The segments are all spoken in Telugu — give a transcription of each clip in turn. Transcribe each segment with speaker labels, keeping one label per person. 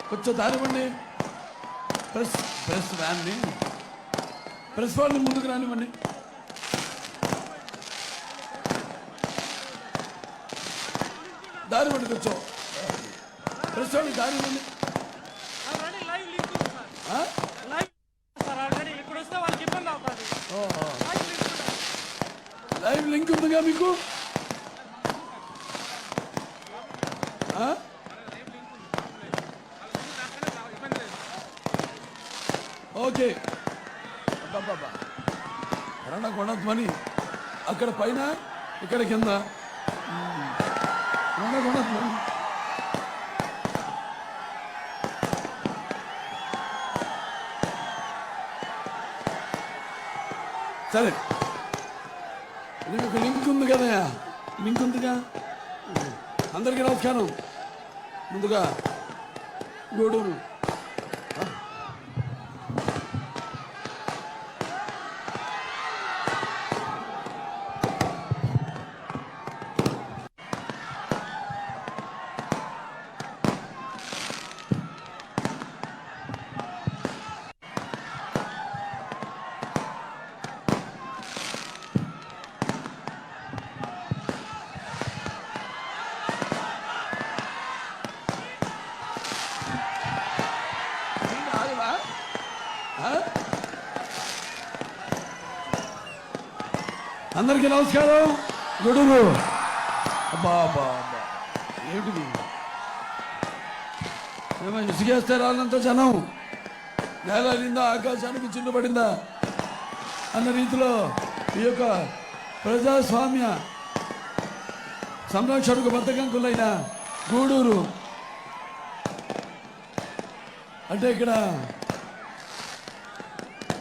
Speaker 1: కొంచెం దారివ్వండి. ప్రెస్ ప్రెస్ వ్యాన్ని ప్రెస్ వాళ్ళని ముందుకు రానివ్వండి. దారివ్వండి, కొంచెం ప్రెస్ వాళ్ళని దారివ్వండి. లైవ్ లింక్ ఉందిగా మీకు? ఓకే బాబా కొనద్మని అక్కడ పైన ఇక్కడ కింద కొనద్మని. సరే, ఇది ఒక లింక్ ఉంది కదా, లింక్ ఉందిగా. అందరికీ నమస్కారం. ముందుగా గూడూరు అందరికీ నమస్కారం. గూడూరు అబ్బా అబ్బా అబ్బా ఏమిటిది? ఏమో ఇసుకేస్తే రానంత జనం, నేల అయిందా ఆకాశానికి చిన్నుపడిందా అన్న రీతిలో ఈ యొక్క ప్రజాస్వామ్య సంరక్షణకు బద్ధకంకులైన గూడూరు అంటే ఇక్కడ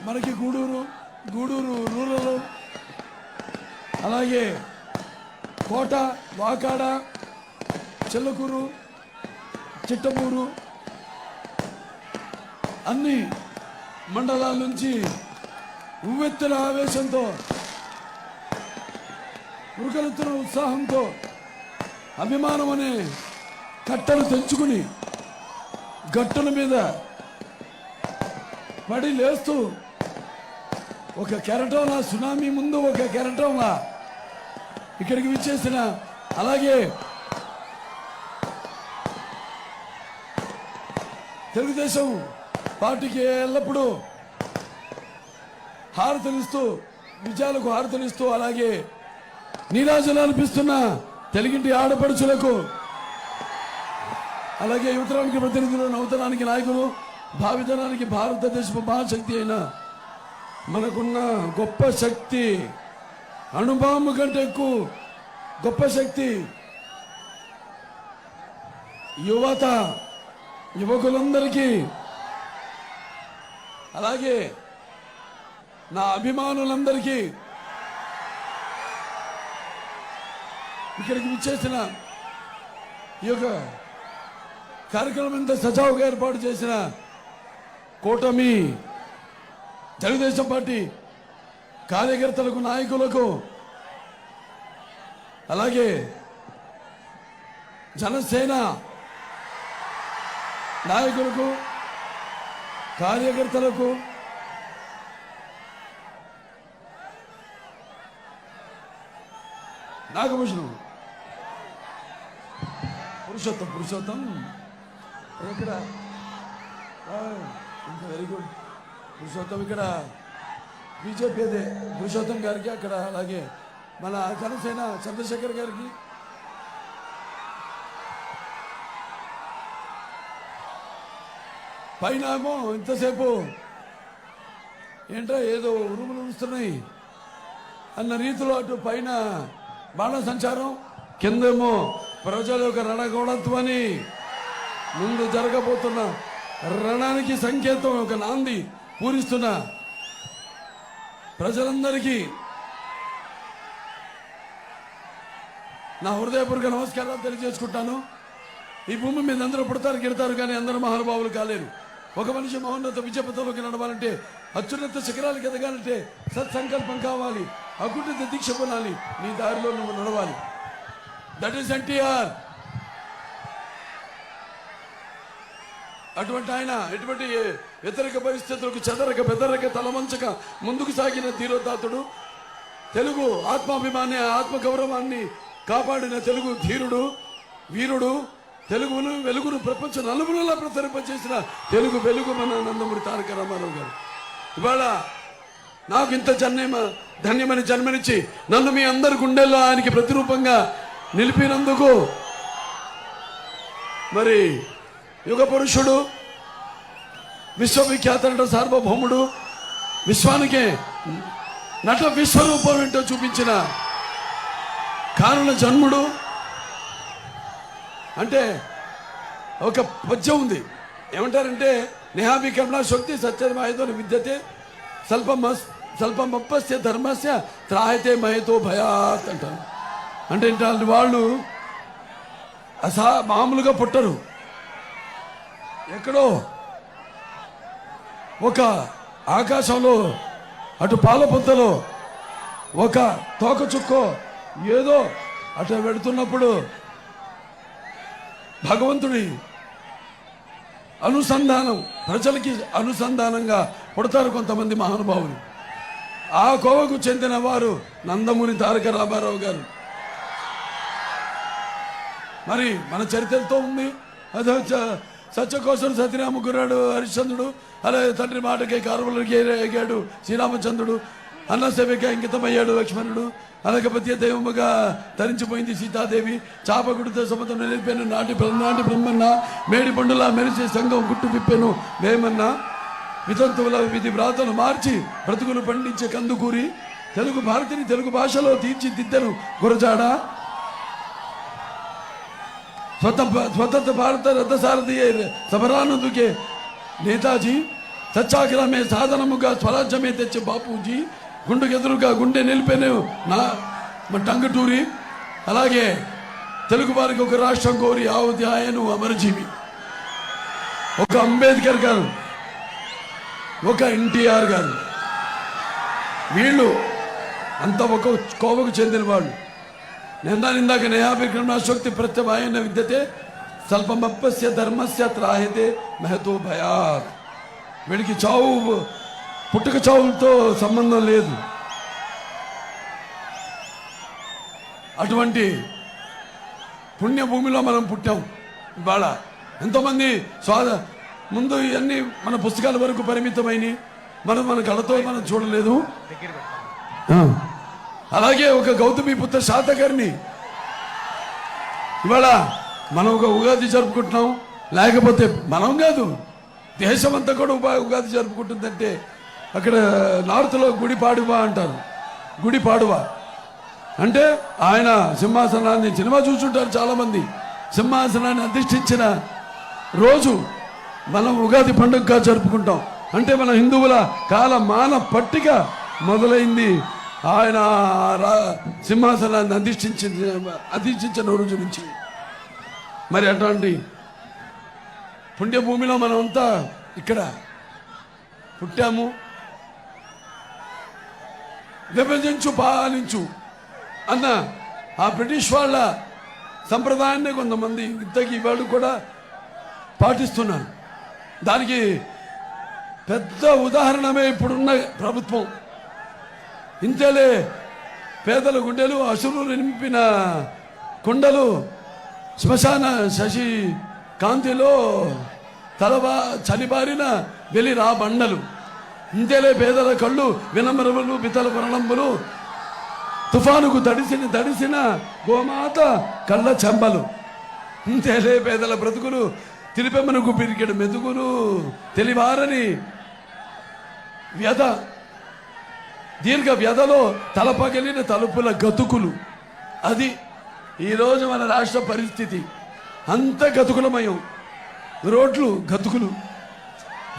Speaker 1: మనకి గూడూరు రూరల్, అలాగే కోట, వాకాడ, చిల్లకూరు, చిట్టమూరు అన్ని మండలాల నుంచి ఉవ్వెత్తున ఆవేశంతో, ఉరుకలెత్తున ఉత్సాహంతో, అభిమానం అనే కట్టలు తెంచుకుని గట్టుల మీద పడి లేస్తూ ఒక కెరటంలా, సునామీ ముందు ఒక కెరటంలా ఇక్కడికి విచ్చేసిన, అలాగే తెలుగుదేశం పార్టీకి ఎల్లప్పుడూ హారతలిస్తూ, విజయాలకు హారతలిస్తూ, అలాగే నీరాజనాలు అనిపిస్తున్న తెలుగింటి ఆడపడుచులకు, అలాగే యువతరానికి ప్రతినిధులు, నవతరానికి నాయకులు, భావితరానికి భారతదేశపు మహాశక్తి అయిన మనకున్న గొప్ప శక్తి, అణుబాంబు కంటే ఎక్కువ గొప్ప శక్తి యువకులందరికీ, అలాగే నా అభిమానులందరికీ, ఇక్కడికి విచ్చేసిన ఈ యొక్క కార్యక్రమం ఇంత సజావుగా ఏర్పాటు చేసిన కూటమి తెలుగుదేశం పార్టీ కార్యకర్తలకు, నాయకులకు, అలాగే జనసేన నాయకులకు, కార్యకర్తలకు, నాగభూషణం పురుషోత్తం ఇక్కడ వెరీ గుడ్ పురుషోత్తం, ఇక్కడ బీజేపీ అదే పురుషోత్తం గారికి అక్కడ, అలాగే మన జనసేన చంద్రశేఖర్ గారికి, పైన ఏమో ఇంతసేపు ఏంట్రా ఏదో ఉరుములు వస్తున్నాయి అన్న రీతిలో అటు పైన బాణ సంచారం, కిందేమో ప్రజల యొక్క రణగోళత్వాన్ని, ముందు జరగబోతున్న రణానికి సంకేతం, ఒక నాంది పూరిస్తున్న ప్రజలందరికీ నా హృదయపూర్వక నమస్కారాలు తెలియజేసుకుంటాను. ఈ భూమి మీద అందరూ పుడతారు, గిడతారు, కానీ అందరూ మహానుభావులు కాలేరు. ఒక మనిషి మహోన్నత విజయపథంలోకి నడవాలంటే, అత్యున్నత శిఖరాలకు ఎదగాలంటే సత్సంకల్పం కావాలి, అకుంఠిత దీక్ష కొనాలి, నీ దారిలో నువ్వు నడవాలి. That is NTR. అటువంటి ఆయన ఎటువంటి వ్యతిరేక పరిస్థితులకు చెదరక బెదరక తలవంచక ముందుకు సాగిన ధీరోదాతుడు, తెలుగు ఆత్మాభిమాని ఆత్మగౌరవాన్ని కాపాడిన తెలుగు ధీరుడు వీరుడు, తెలుగును వెలుగును ప్రపంచ నలుగురులా ప్రసరింపచేసిన తెలుగు వెలుగు మన నందమూరి తారక రామారావు గారు. ఇవాళ నాకు ఇంత ధన్యమని జన్మనిచ్చి నన్ను మీ అందరి గుండెల్లో ఆయనకి ప్రతిరూపంగా నిలిపినందుకు, మరి యుగ పురుషుడు, విశ్వవిఖ్యాత నట సార్వభౌముడు, విశ్వానికే నట విశ్వరూపం ఏంటో చూపించిన కారణ జన్ముడు. అంటే ఒక పద్యం ఉంది, ఏమంటారంటే నేహాభి కరుణా శక్తి సత్యమాయతో విద్యతే స్వల్పమప్పస్య ధర్మస్య త్రాయతే మయతో భయాత్ అంటారు. అంటే ఏంటంటే వాళ్ళు మామూలుగా పుట్టరు, ఎక్కడో ఒక ఆకాశంలో అటు పాలపుంతలో ఒక తోక చుక్కో ఏదో అటు వెడుతున్నప్పుడు భగవంతుడి అనుసంధానం, ప్రజలకి అనుసంధానంగా పుడతారు కొంతమంది మహానుభావులు. ఆ కోవకు చెందిన వారు నందమూరి తారక రామారావు గారు. మరి మన చరిత్రతో ఉంది. అదే సత్యకోశం సత్యరామ గుర్రాడు హరిశ్చంద్రుడు, అలాగే తండ్రి మాటకే కారువులకి ఎగాడు శ్రీరామచంద్రుడు, అన్న సేవకి అంకితమయ్యాడు లక్ష్మణుడు, అలాగే ప్రత్యేక దైవముగా ధరించిపోయింది సీతాదేవి, చాపగుడితో సముద్రం నిలిపాను నాటి బ్రహ్మన్న, మేడి పండులా మెరిసే సంఘం గుట్టు విప్పాను వేమన్న, వితంతువుల విధి వ్రాతలు మార్చి బ్రతుకులు పండించే కందుకూరి, తెలుగు భారతిని తెలుగు భాషలో తీర్చిదిద్దను గురజాడ, స్వతంత్ర భారత రథసారథి సమరానందుకే నేతాజీ, సత్యాగ్రహమే సాధనముగా స్వరాజ్యమే తెచ్చే బాపూజీ, గుండెకెదురుగా గుండె నిలిపేను నా టంగుటూరి, అలాగే తెలుగు వారికి ఒక రాష్ట్రం కోరి ఆవుధ్యాయను అమరజీవి, ఒక అంబేద్కర్ గారు, ఒక ఎన్టీఆర్ గారు, వీళ్ళు అంత ఒక కోవకు చెందిన వాళ్ళు. ఇందాక నేహాభిక్రమశక్తి ప్రత్యవాయన విద్యతే స్వల్పమప్పస్య ధర్మస్య త్రాయతే మహతో భయాత్. వీడికి చావు పుట్టుక చావులతో సంబంధం లేదు. అటువంటి పుణ్యభూమిలో మనం పుట్టాం. ఇవాళ ఎంతోమంది ముందు ఇవన్నీ మన పుస్తకాల వరకు పరిమితమైనవి, మన కళతో మనం చూడలేదు. అలాగే ఒక గౌతమి పుత్ర శాతకర్ణి ఇవాళ మనం ఒక ఉగాది జరుపుకుంటున్నాం. లేకపోతే మనం కాదు, దేశం అంతా కూడా ఉగాది జరుపుకుంటుందంటే అక్కడ నార్త్లో గుడిపాడువా అంటారు. గుడిపాడువా అంటే ఆయన సింహాసనాన్ని, సినిమా చూసుంటారు చాలామంది, సింహాసనాన్ని అధిష్ఠించిన రోజు మనం ఉగాది పండుగగా జరుపుకుంటాం. అంటే మన హిందువుల కాలమాన పట్టిక మొదలైంది ఆయన సింహాసనాన్ని అధిష్ఠించిన రోజు నుంచి. మరి అటువంటి పుణ్యభూమిలో మనం అంతా ఇక్కడ పుట్టాము. విభజించు పాలించు అన్న ఆ బ్రిటిష్ వాళ్ళ సంప్రదాయాన్ని కొంతమంది ఇంతకీ ఇవాళ కూడా పాటిస్తున్నారు. దానికి పెద్ద ఉదాహరణమే ఇప్పుడున్న ప్రభుత్వం. ఇంతేలే పేదల గుండెలు అసురులు నింపిన కొండలు, శ్మశాన శశి కాంతిలో చలిబారిన వెలిరా బండలు, ఇంతేలే పేదల కళ్ళు వినమరవులు బితల పురణంబులు, తుఫానుకు తడిసిన గోమాత కళ్ళ చెంబలు, ఇంతేలే పేదల బ్రతుకులు తిరిపెమ్మనకు పిరికెడు మెతుకులు, తెలివారని వ్యధ దీర్ఘ వ్యధలో తలపగలిన తలుపుల గతుకులు. అది ఈరోజు మన రాష్ట్ర పరిస్థితి. అంత గతుకులమయం. రోడ్లు గతుకులు,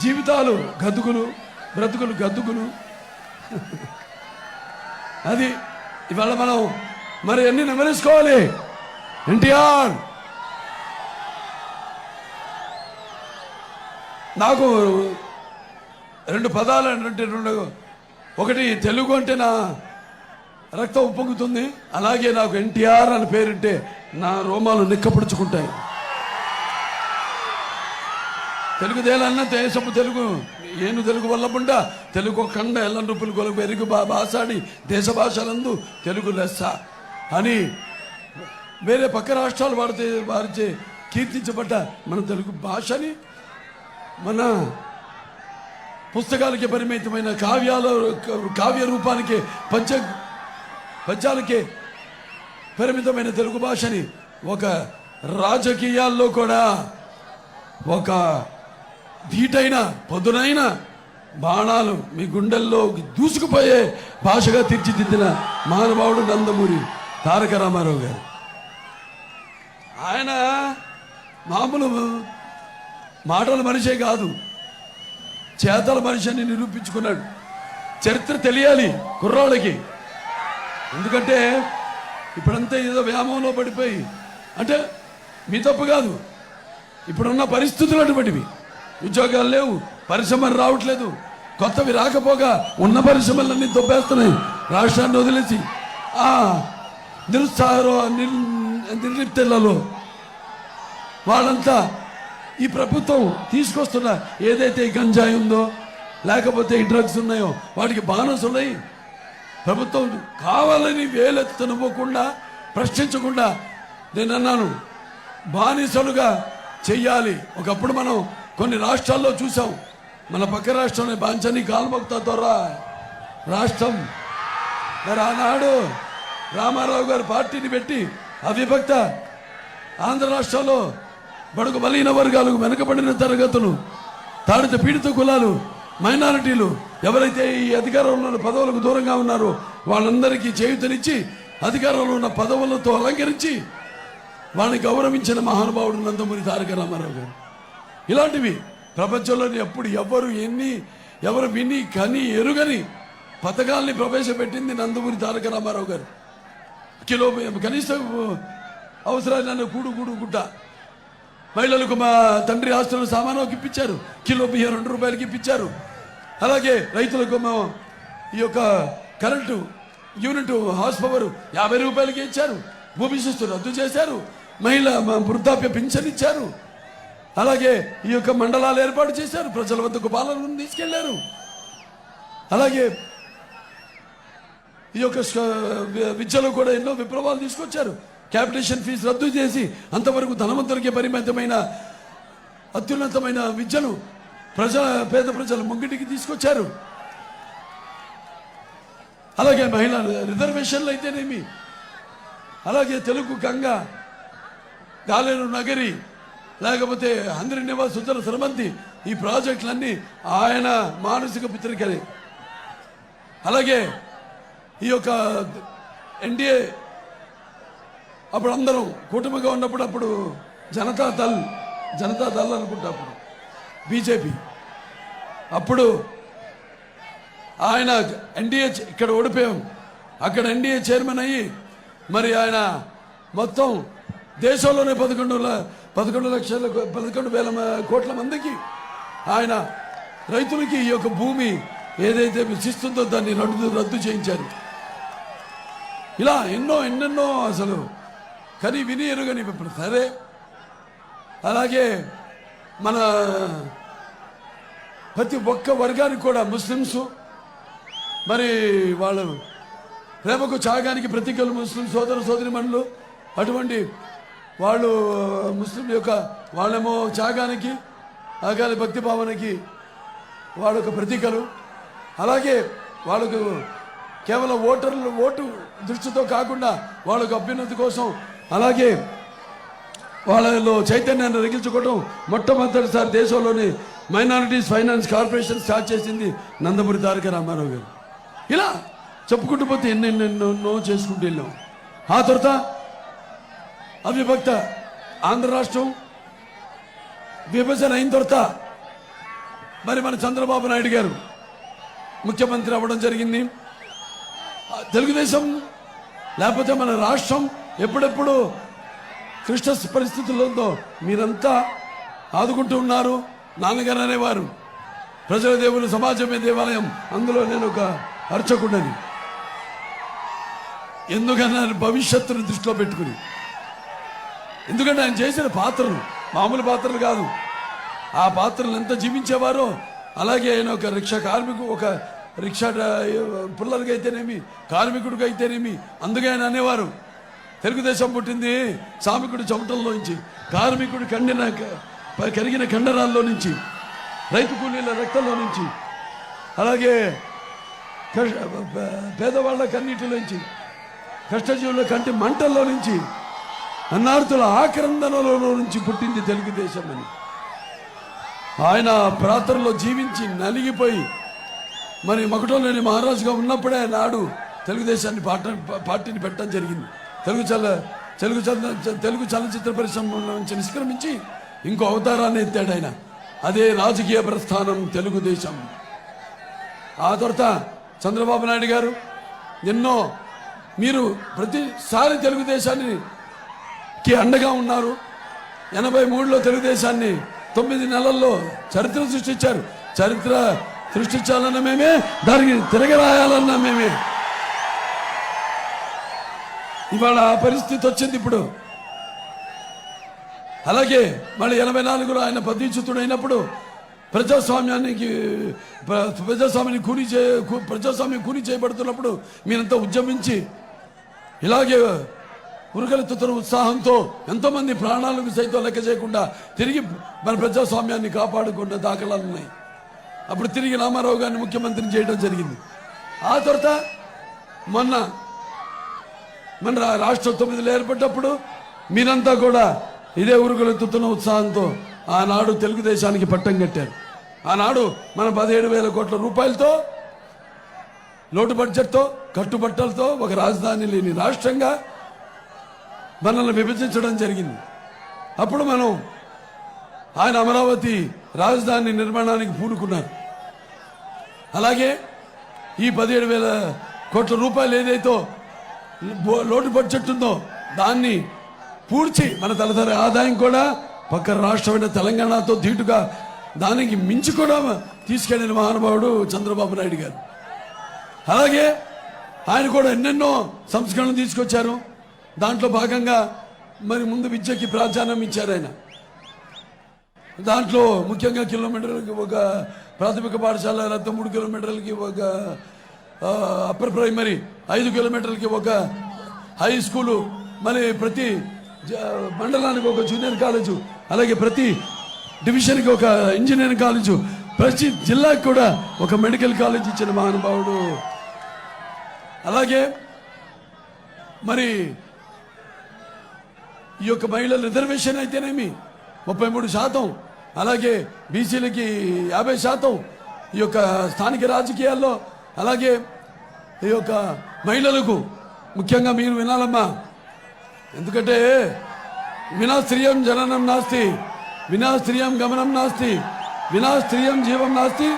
Speaker 1: జీవితాలు గతుకులు, బ్రతుకులు గతుకులు. అది ఇవాళ మనం మరి అన్ని నెమరేసుకోవాలి. ఎన్టీఆర్ నాకు రెండు పదాలు అంటే ఒకటి తెలుగు అంటే నా రక్తం ఉప్పొంగుతుంది. అలాగే నాకు ఎన్టీఆర్ అని పేరుంటే నా రోమాలు నిక్కపడుచుకుంటాయి. తెలుగుదేలన్న దేశపు తెలుగు ఏను తెలుగు వల్లబుండ తెలుగు కండ ఎల్ల రూపులు కొలుగు పెరుగు భాషాడి దేశ భాషలందు తెలుగు లెస్స అని వేరే పక్క రాష్ట్రాలు వారిచే కీర్తించబడ్డ మన తెలుగు భాషని మన పుస్తకాలకి పరిమితమైన కావ్య రూపానికి పద్యాలకి పరిమితమైన తెలుగు భాషని ఒక రాజకీయాల్లో కూడా ఒక ధీటైన పదునైన బాణాలు మీ గుండెల్లో దూసుకుపోయే భాషగా తీర్చిదిద్దిన మహానుభావుడు నందమూరి తారక రామారావు గారు. ఆయన మామూలు మాటల మనిషే కాదు, చేతల మనిషిని నిరూపించుకున్నాడు. చరిత్ర తెలియాలి కుర్రాళ్ళకి. ఎందుకంటే ఇప్పుడంతా ఏదో వ్యామోహంలో పడిపోయి, అంటే మీ తప్పు కాదు, ఇప్పుడున్న పరిస్థితులు అటువంటివి. ఉద్యోగాలు లేవు, పరిశ్రమలు రావట్లేదు, కొత్తవి రాకపోగా ఉన్న పరిశ్రమలన్నీ దొబ్బేస్తున్నాయి రాష్ట్రాన్ని వదిలేసి. నిర్లిప్తలలో వాళ్ళంతా ఈ ప్రభుత్వం తీసుకొస్తున్న ఏదైతే గంజాయి ఉందో లేకపోతే ఈ డ్రగ్స్ ఉన్నాయో వాటికి బానిసలై ప్రభుత్వం కావాలని వేలెత్తనుకోకుండా ప్రశ్నించకుండా నేను అన్నాను బానిసలుగా చెయ్యాలి. ఒకప్పుడు మనం కొన్ని రాష్ట్రాల్లో చూసాం, మన పక్క రాష్ట్రంలో బాంచని కాల్మక్తా ద్వారా రాష్ట్రం మరి ఆనాడు రామారావు గారు పార్టీని పెట్టి అవిభక్త ఆంధ్ర రాష్ట్రంలో బడుగు బలహీన వర్గాలకు వెనుకబడిన తరగతులు, తాడిత పీడిత కులాలు, మైనారిటీలు ఎవరైతే ఈ అధికారంలో ఉన్న పదవులకు దూరంగా ఉన్నారో వాళ్ళందరికీ చేయూతనిచ్చి అధికారంలో ఉన్న పదవులతో అలంకరించి వాళ్ళని గౌరవించిన మహానుభావుడు నందమూరి తారక రామారావు గారు. ఇలాంటివి ప్రపంచంలోని ఎప్పుడు ఎవరు విని కని ఎరుగని పథకాల్ని ప్రవేశపెట్టింది నందమూరి తారక రామారావు గారు. కనీస అవసరాన్ని గుడ్డ మహిళలకు మా తండ్రి ఆస్తులను సామానుకి ఇప్పించారు, కిలో బియ్యం 2 రూపాయలకి ఇప్పించారు. అలాగే రైతులకు ఈ యొక్క కరెంటు యూనిట్ హార్స్ పవర్ 50 రూపాయలకి ఇచ్చారు. భూమి శిస్తు రద్దు చేశారు. మహిళ వృద్ధాప్య పింఛన్ ఇచ్చారు. అలాగే ఈ యొక్క మండలాలు ఏర్పాటు చేశారు, ప్రజల వద్దకు పాలనను తీసుకెళ్లారు. అలాగే ఈ యొక్క విద్యలో కూడా ఎన్నో విప్లవాలు తీసుకొచ్చారు. క్యాపిటేషన్ ఫీజు రద్దు చేసి అంతవరకు ధనవంతులకే పరిమితమైన అత్యున్నతమైన విద్యను పేద ప్రజల ముంగిటికి తీసుకొచ్చారు. అలాగే మహిళా రిజర్వేషన్లు అయితేనేమి, అలాగే తెలుగు గంగ, గాలేరు నగరి, లేకపోతే అందరి నివాస్ సుందర సరమంతి, ఈ ప్రాజెక్టులన్నీ ఆయన మానసిక పుత్రికలే. అలాగే ఈ యొక్క ఎన్డీఏ అప్పుడు అందరం కుటుంబంగా ఉన్నప్పుడు అప్పుడు జనతా దళ్ అనుకుంటా, అప్పుడు బీజేపీ. అప్పుడు ఆయన ఎన్డీఏ ఇక్కడ ఓడిపోయాం, అక్కడ ఎన్డీఏ చైర్మన్ అయ్యి మరి ఆయన మొత్తం దేశంలోనే 11,00,000 కోట్ల మందికి ఆయన రైతులకి ఈ యొక్క భూమి ఏదైతే శిస్తుందో దాన్ని రద్దు చేయించారు. ఇలా ఎన్నెన్నో అసలు కానీ విని ఎరుగని ఇప్పుడు సరే. అలాగే మన ప్రతి ఒక్క వర్గానికి కూడా ముస్లిమ్స్ మరి వాళ్ళు ప్రేమకు త్యాగానికి ప్రతీకలు ముస్లిం సోదరిమణులు, అటువంటి వాళ్ళు ముస్లిం యొక్క వాళ్ళేమో త్యాగానికి అగాలి భక్తి భావనకి వాళ్ళొక ప్రతీకలు. అలాగే వాళ్ళకు కేవలం ఓటు దృష్టితో కాకుండా వాళ్ళకు అభ్యున్నతి కోసం అలాగే వాళ్ళలో చైతన్యాన్ని రగిల్చుకోవడం మొట్టమొదటిసారి దేశంలోని మైనారిటీస్ ఫైనాన్స్ కార్పొరేషన్ స్టార్ట్ చేసింది నందమూరి తారక రామారావు గారు. ఇలా చెప్పుకుంటూ పోతే ఎన్నెన్నెన్నో చేసుకుంటూ వెళ్ళాం. ఆ తర్వాత అవిభక్త ఆంధ్ర రాష్ట్రం విభజన అయిన తర్వాత మరి మన చంద్రబాబు నాయుడు గారు ముఖ్యమంత్రి అవ్వడం జరిగింది. తెలుగుదేశం లేకపోతే మన రాష్ట్రం ఎప్పుడెప్పుడు క్లిష్ట పరిస్థితుల్లో ఉందో మీరంతా ఆదుకుంటూ ఉన్నారు. నాన్నగారు అనేవారు ప్రజల దేవులు సమాజమే దేవాలయం, అందులో నేను ఒక అర్చకుడని. ఎందుకన్నా భవిష్యత్తును దృష్టిలో పెట్టుకుని, ఎందుకంటే ఆయన చేసిన పాత్రలు మామూలు పాత్రలు కాదు. ఆ పాత్రలు ఎంత జీవించేవారో అలాగే ఆయన ఒక రిక్షా కార్మికుడు, ఒక రిక్షా పుల్లర్కి అయితేనేమి, కార్మికుడికి అయితేనేమి, అందుకే ఆయన అనేవారు తెలుగుదేశం పుట్టింది శ్రామికుడి చెమటల్లో నుంచి, కార్మికుడు కరిగిన కండరాల్లో నుంచి, రైతు కూలీల రక్తంలో నుంచి, అలాగే పేదవాళ్ళ కన్నీటిలోంచి, కష్టజీవుల కంటి మంటల్లో నుంచి, అన్నార్థుల ఆక్రందనలో నుంచి పుట్టింది తెలుగుదేశం అని ఆయన ప్రాంతంలో జీవించి నలిగిపోయి మరి మకుటంలోని మహారాజుగా ఉన్నప్పుడే నాడు తెలుగుదేశాన్ని పార్టీని పెట్టడం జరిగింది. తెలుగు చలనచిత్ర పరిశ్రమ నుంచి నిష్క్రమించి ఇంకో అవతారాన్ని ఎత్తాడు ఆయన. అదే రాజకీయ ప్రస్థానం తెలుగుదేశం. ఆ తర్వాత చంద్రబాబు నాయుడు గారు ఎన్నో, మీరు ప్రతిసారి తెలుగుదేశానికి అండగా ఉన్నారు. 83లో తెలుగుదేశాన్ని 9 నెలల్లో చరిత్ర సృష్టించారు. చరిత్ర సృష్టించాలన్న మేమే, దానికి తిరగరాయాలన్న మేమే. ఇవాళ ఆ పరిస్థితి వచ్చింది ఇప్పుడు. అలాగే మళ్ళీ 84లో ఆయన ప్రతిష్ఠితుడైనప్పుడు ప్రజాస్వామ్యం కూని చేయబడుతున్నప్పుడు మీరంతా ఉద్యమించి ఇలాగే ఉరకలెత్తుతున్న ఉత్సాహంతో ఎంతోమంది ప్రాణాలకు సైతం లెక్క చేయకుండా తిరిగి మన ప్రజాస్వామ్యాన్ని కాపాడుకున్న దాఖలాలు ఉన్నాయి. అప్పుడు తిరిగి రామారావు గారిని ముఖ్యమంత్రిని చేయడం జరిగింది. ఆ తర్వాత మన రాష్ట్రం 9లో ఏర్పడ్డప్పుడు మీరంతా కూడా ఇదే ఉరుకులెత్తుతున్న ఉత్సాహంతో ఆనాడు తెలుగుదేశానికి పట్టం కట్టారు. ఆనాడు మన 17,000 కోట్ల రూపాయలతో, లోటు బడ్జెట్తో, కట్టుబట్టలతో ఒక రాజధాని లేని రాష్ట్రంగా మనల్ని విభజించడం జరిగింది. అప్పుడు ఆయన అమరావతి రాజధాని నిర్మాణానికి పూనుకున్నారు. అలాగే ఈ 17,000 కోట్ల రూపాయలు ఏదైతే లోటు బడ్జెట్ ఉందో దాన్ని పూడ్చి మన తలసరి ఆదాయం కూడా పక్క రాష్ట్రమైన తెలంగాణతో ధీటుగా దానికి మించి కూడా తీసుకెళ్లిన మహానుభావుడు చంద్రబాబు నాయుడు గారు. అలాగే ఆయన కూడా ఎన్నెన్నో సంస్కరణలు తీసుకొచ్చారు. దాంట్లో భాగంగా మరి ముందు విద్యకి ప్రాధాన్యం ఇచ్చారు ఆయన. దాంట్లో ముఖ్యంగా కిలోమీటర్లకి ఒక ప్రాథమిక పాఠశాల, 3 కిలోమీటర్లకి ఒక అప్పర్ ప్రైమరీ, 5 కిలోమీటర్లకి ఒక హై స్కూలు, మరి ప్రతి మండలానికి ఒక జూనియర్ కాలేజు, అలాగే ప్రతి డివిజన్కి ఒక ఇంజనీరింగ్ కాలేజు, ప్రతి జిల్లాకి కూడా ఒక మెడికల్ కాలేజ్ ఇచ్చిన మహానుభావుడు. అలాగే మరి ఈ యొక్క మహిళల రిజర్వేషన్ అయితేనేమి 33%, అలాగే బీసీలకి 50%, ఈ యొక్క స్థానిక రాజకీయాల్లో, అలాగే ఈ యొక్క మహిళలకు ముఖ్యంగా మీరు వినాలమ్మా, ఎందుకంటే వినా స్త్రియం జననం నాస్తి, వినా స్త్రియం గమనం నాస్తి, వినా స్త్రియం జీవం నాస్తి,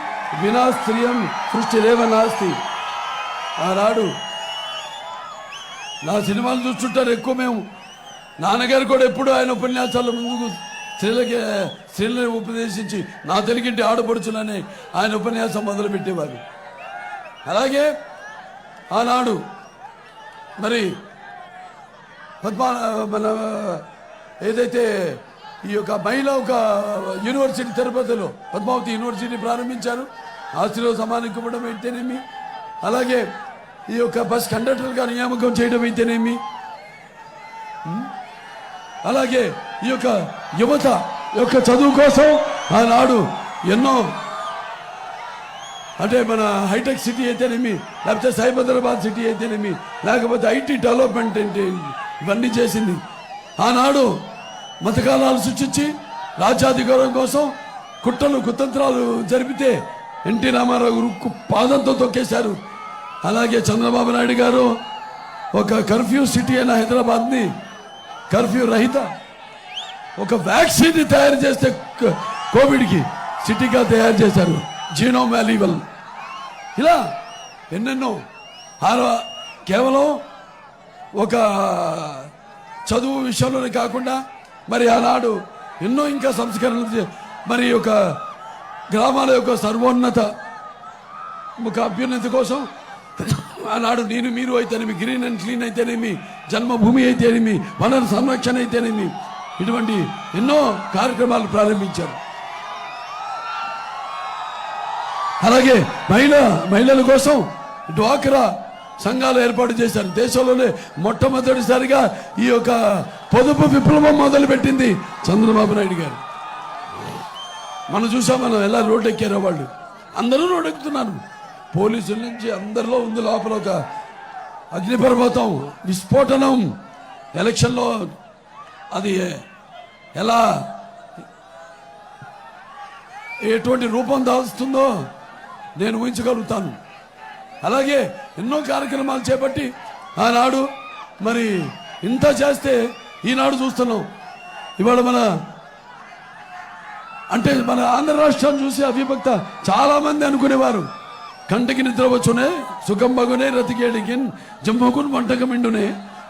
Speaker 1: వినా స్త్రియం సృష్టిరేవ నాస్తి. ఆనాడు నా సినిమాలు చూస్తుంటారు ఎక్కువ. మేము నాన్నగారు కూడా ఎప్పుడు ఆయన ఉపన్యాసాల ముందుకు స్త్రీలను ఉపదేశించి నా తెలుగింటి ఆడపడుచులని ఆయన ఉపన్యాసం మొదలుపెట్టేవారు. అలాగే ఆనాడు మరి మన ఏదైతే ఈ యొక్క మహిళా ఒక యూనివర్సిటీ తిరుపతిలో పద్మావతి యూనివర్సిటీ ప్రారంభించారు. ఆస్తిలో సమానం ఇవ్వడం అయితేనేమి, అలాగే ఈ యొక్క బస్ కండక్టర్గా నియామకం చేయడం అయితేనేమి, అలాగే ఈ యొక్క యువత యొక్క చదువు కోసం ఆనాడు ఎన్నో, అంటే మన హైటెక్ సిటీ అయితేనేమి, లేకపోతే సైబరాబాద్ సిటీ అయితేనేమి, లేకపోతే ఐటీ డెవలప్మెంట్ అంటే ఇవన్నీ చేసింది. ఆనాడు మతకాలాలు సృష్టించి రాజ్యాధికారం కోసం కుతంత్రాలు జరిపితే ఎన్టీ రామారావు పాదంతో తొక్కేశారు. అలాగే చంద్రబాబు నాయుడు గారు ఒక కర్ఫ్యూ సిటీ అయిన హైదరాబాద్ని కర్ఫ్యూ రహిత ఒక వ్యాక్సిన్ తయారు చేస్తే కోవిడ్కి సిటీగా తయారు చేశారు, జీనోమ్ వాల్యువల్. ఇలా ఎన్నెన్నో కేవలం ఒక చదువు విషయంలోనే కాకుండా మరి ఆనాడు ఎన్నో ఇంకా సంస్కరణలు, మరి ఒక గ్రామాల యొక్క సర్వోన్నత ఒక అభ్యున్నతి కోసం ఆనాడు నేను మీరు అయితేనేమి, గ్రీన్ అండ్ క్లీన్ అయితేనేమి, జన్మభూమి అయితేనేమి, వనరు సంరక్షణ అయితేనేమి, ఇటువంటి ఎన్నో కార్యక్రమాలు ప్రారంభించారు. అలాగే మహిళల కోసం డ్వాక్రా సంఘాలు ఏర్పాటు చేశారు. దేశంలోనే మొట్టమొదటిసారిగా ఈ యొక్క పొదుపు విప్లవం మొదలుపెట్టింది చంద్రబాబు నాయుడు గారు. మనం చూసాం, మనం ఎలా రోడ్డు ఎక్కారో వాళ్ళు అందరూ రోడ్డు ఎక్కుతున్నారు. పోలీసుల నుంచి అందరిలో ఉంది లోపల ఒక అగ్నిపర్వతం విస్ఫోటనం. ఎలక్షన్లో అది ఎలా ఎటువంటి రూపం దాల్స్తుందో నేను ఊహించగలుగుతాను. అలాగే ఎన్నో కార్యక్రమాలు చేపట్టి ఆనాడు మరి ఇంత చేస్తే ఈనాడు చూస్తున్నాం. ఇవాళ మన ఆంధ్ర రాష్ట్రాన్ని చూసి అవిభక్త చాలా మంది అనుకునేవారు, కంటికి నిద్ర వచ్చునే సుఖం బగునే రతికేడికి జమ్మకుని వంటకమిండునే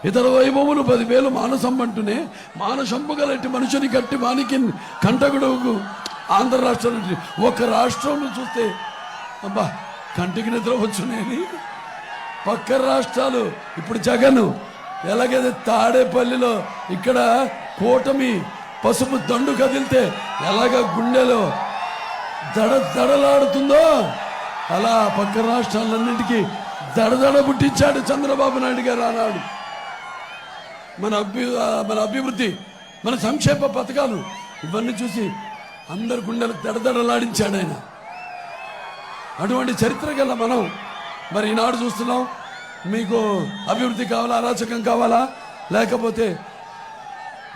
Speaker 1: ఇతర వైభవములు 10,000 మానసంబంటునే మానసంపు గలటి మనుషుని కట్టి వానికి కంటకుడుకు. ఆంధ్ర రాష్ట్రం ఒక రాష్ట్రంలో చూస్తే అబ్బా కంటికి నిద్ర వచ్చునేది. పక్క రాష్ట్రాలు ఇప్పుడు జగన్ ఎలాగైతే తాడేపల్లిలో ఇక్కడ కూటమి పసుపు దండు కదిలితే ఎలాగ గుండెలో దడలాడుతుందో అలా పక్క రాష్ట్రాలన్నింటికీ దడదడ పుట్టించాడు చంద్రబాబు నాయుడు గారు ఆనాడు. మన అభివృద్ధి, మన సంక్షేమ పథకాలు ఇవన్నీ చూసి అందరి గుండెలు దడదడలాడించాడు ఆయన. అటువంటి చరిత్ర గల మనం మరి ఈనాడు చూస్తున్నాం. మీకు అభివృద్ధి కావాలా, అరాచకం కావాలా, లేకపోతే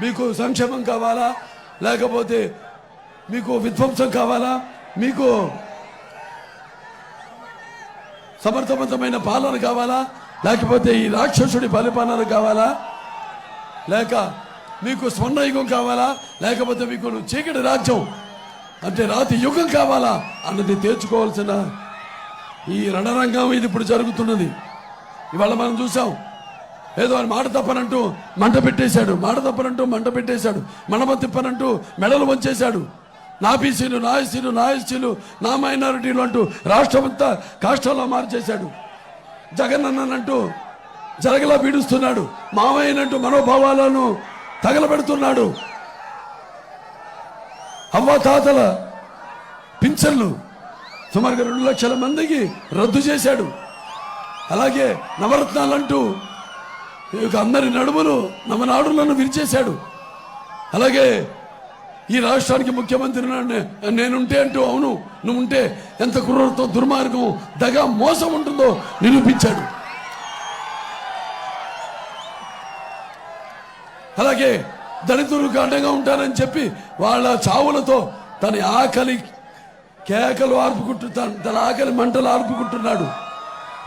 Speaker 1: మీకు సంక్షేమం కావాలా, లేకపోతే మీకు విధ్వంసం కావాలా, మీకు సమర్థవంతమైన పాలన కావాలా, లేకపోతే ఈ రాక్షసుడి పరిపాలన కావాలా, లేక మీకు స్వర్ణయుగం కావాలా, లేకపోతే మీకు చీకటి రాజ్యం అంటే రాతి యుగం కావాలా అన్నది తేల్చుకోవాల్సిన ఈ రణరంగం ఇది ఇప్పుడు జరుగుతున్నది. ఇవాళ మనం చూసాం, ఏదో అని మాట తప్పనంటూ మంట పెట్టేశాడు, మడమ తిప్పనంటూ మెడలు వంచేశాడు. నా బీసీలు, నా ఎస్సీలు, నా ఎస్టీలు, నా మైనారిటీలు అంటూ రాష్ట్రమంతా కాష్టంలో మార్చేశాడు. జగన్ అన్ననంటూ జరగలా పీడుస్తున్నాడు, మామయ్యనంటూ మనోభావాలను తగలబెడుతున్నాడు. అవ్వాతాతల పింఛన్లు సుమారుగా 2 లక్షల మందికి రద్దు చేశాడు. అలాగే నవరత్నాలంటూ అందరి నడుములు నవనాడులను విరిచేశాడు. అలాగే ఈ రాష్ట్రానికి ముఖ్యమంత్రి నేనుంటే అంటూ అవును నువ్వుంటే ఎంత క్రూరత్వం, దుర్మార్గం, దగా, మోసం ఉంటుందో నిరూపించాడు. అలాగే దళితులకు అండగా ఉంటానని చెప్పి వాళ్ళ చావులతో తన ఆకలి కేకలు ఆర్పుకుంటున్నాడు, తన ఆకలి మంటలు ఆర్పుకుంటున్నాడు.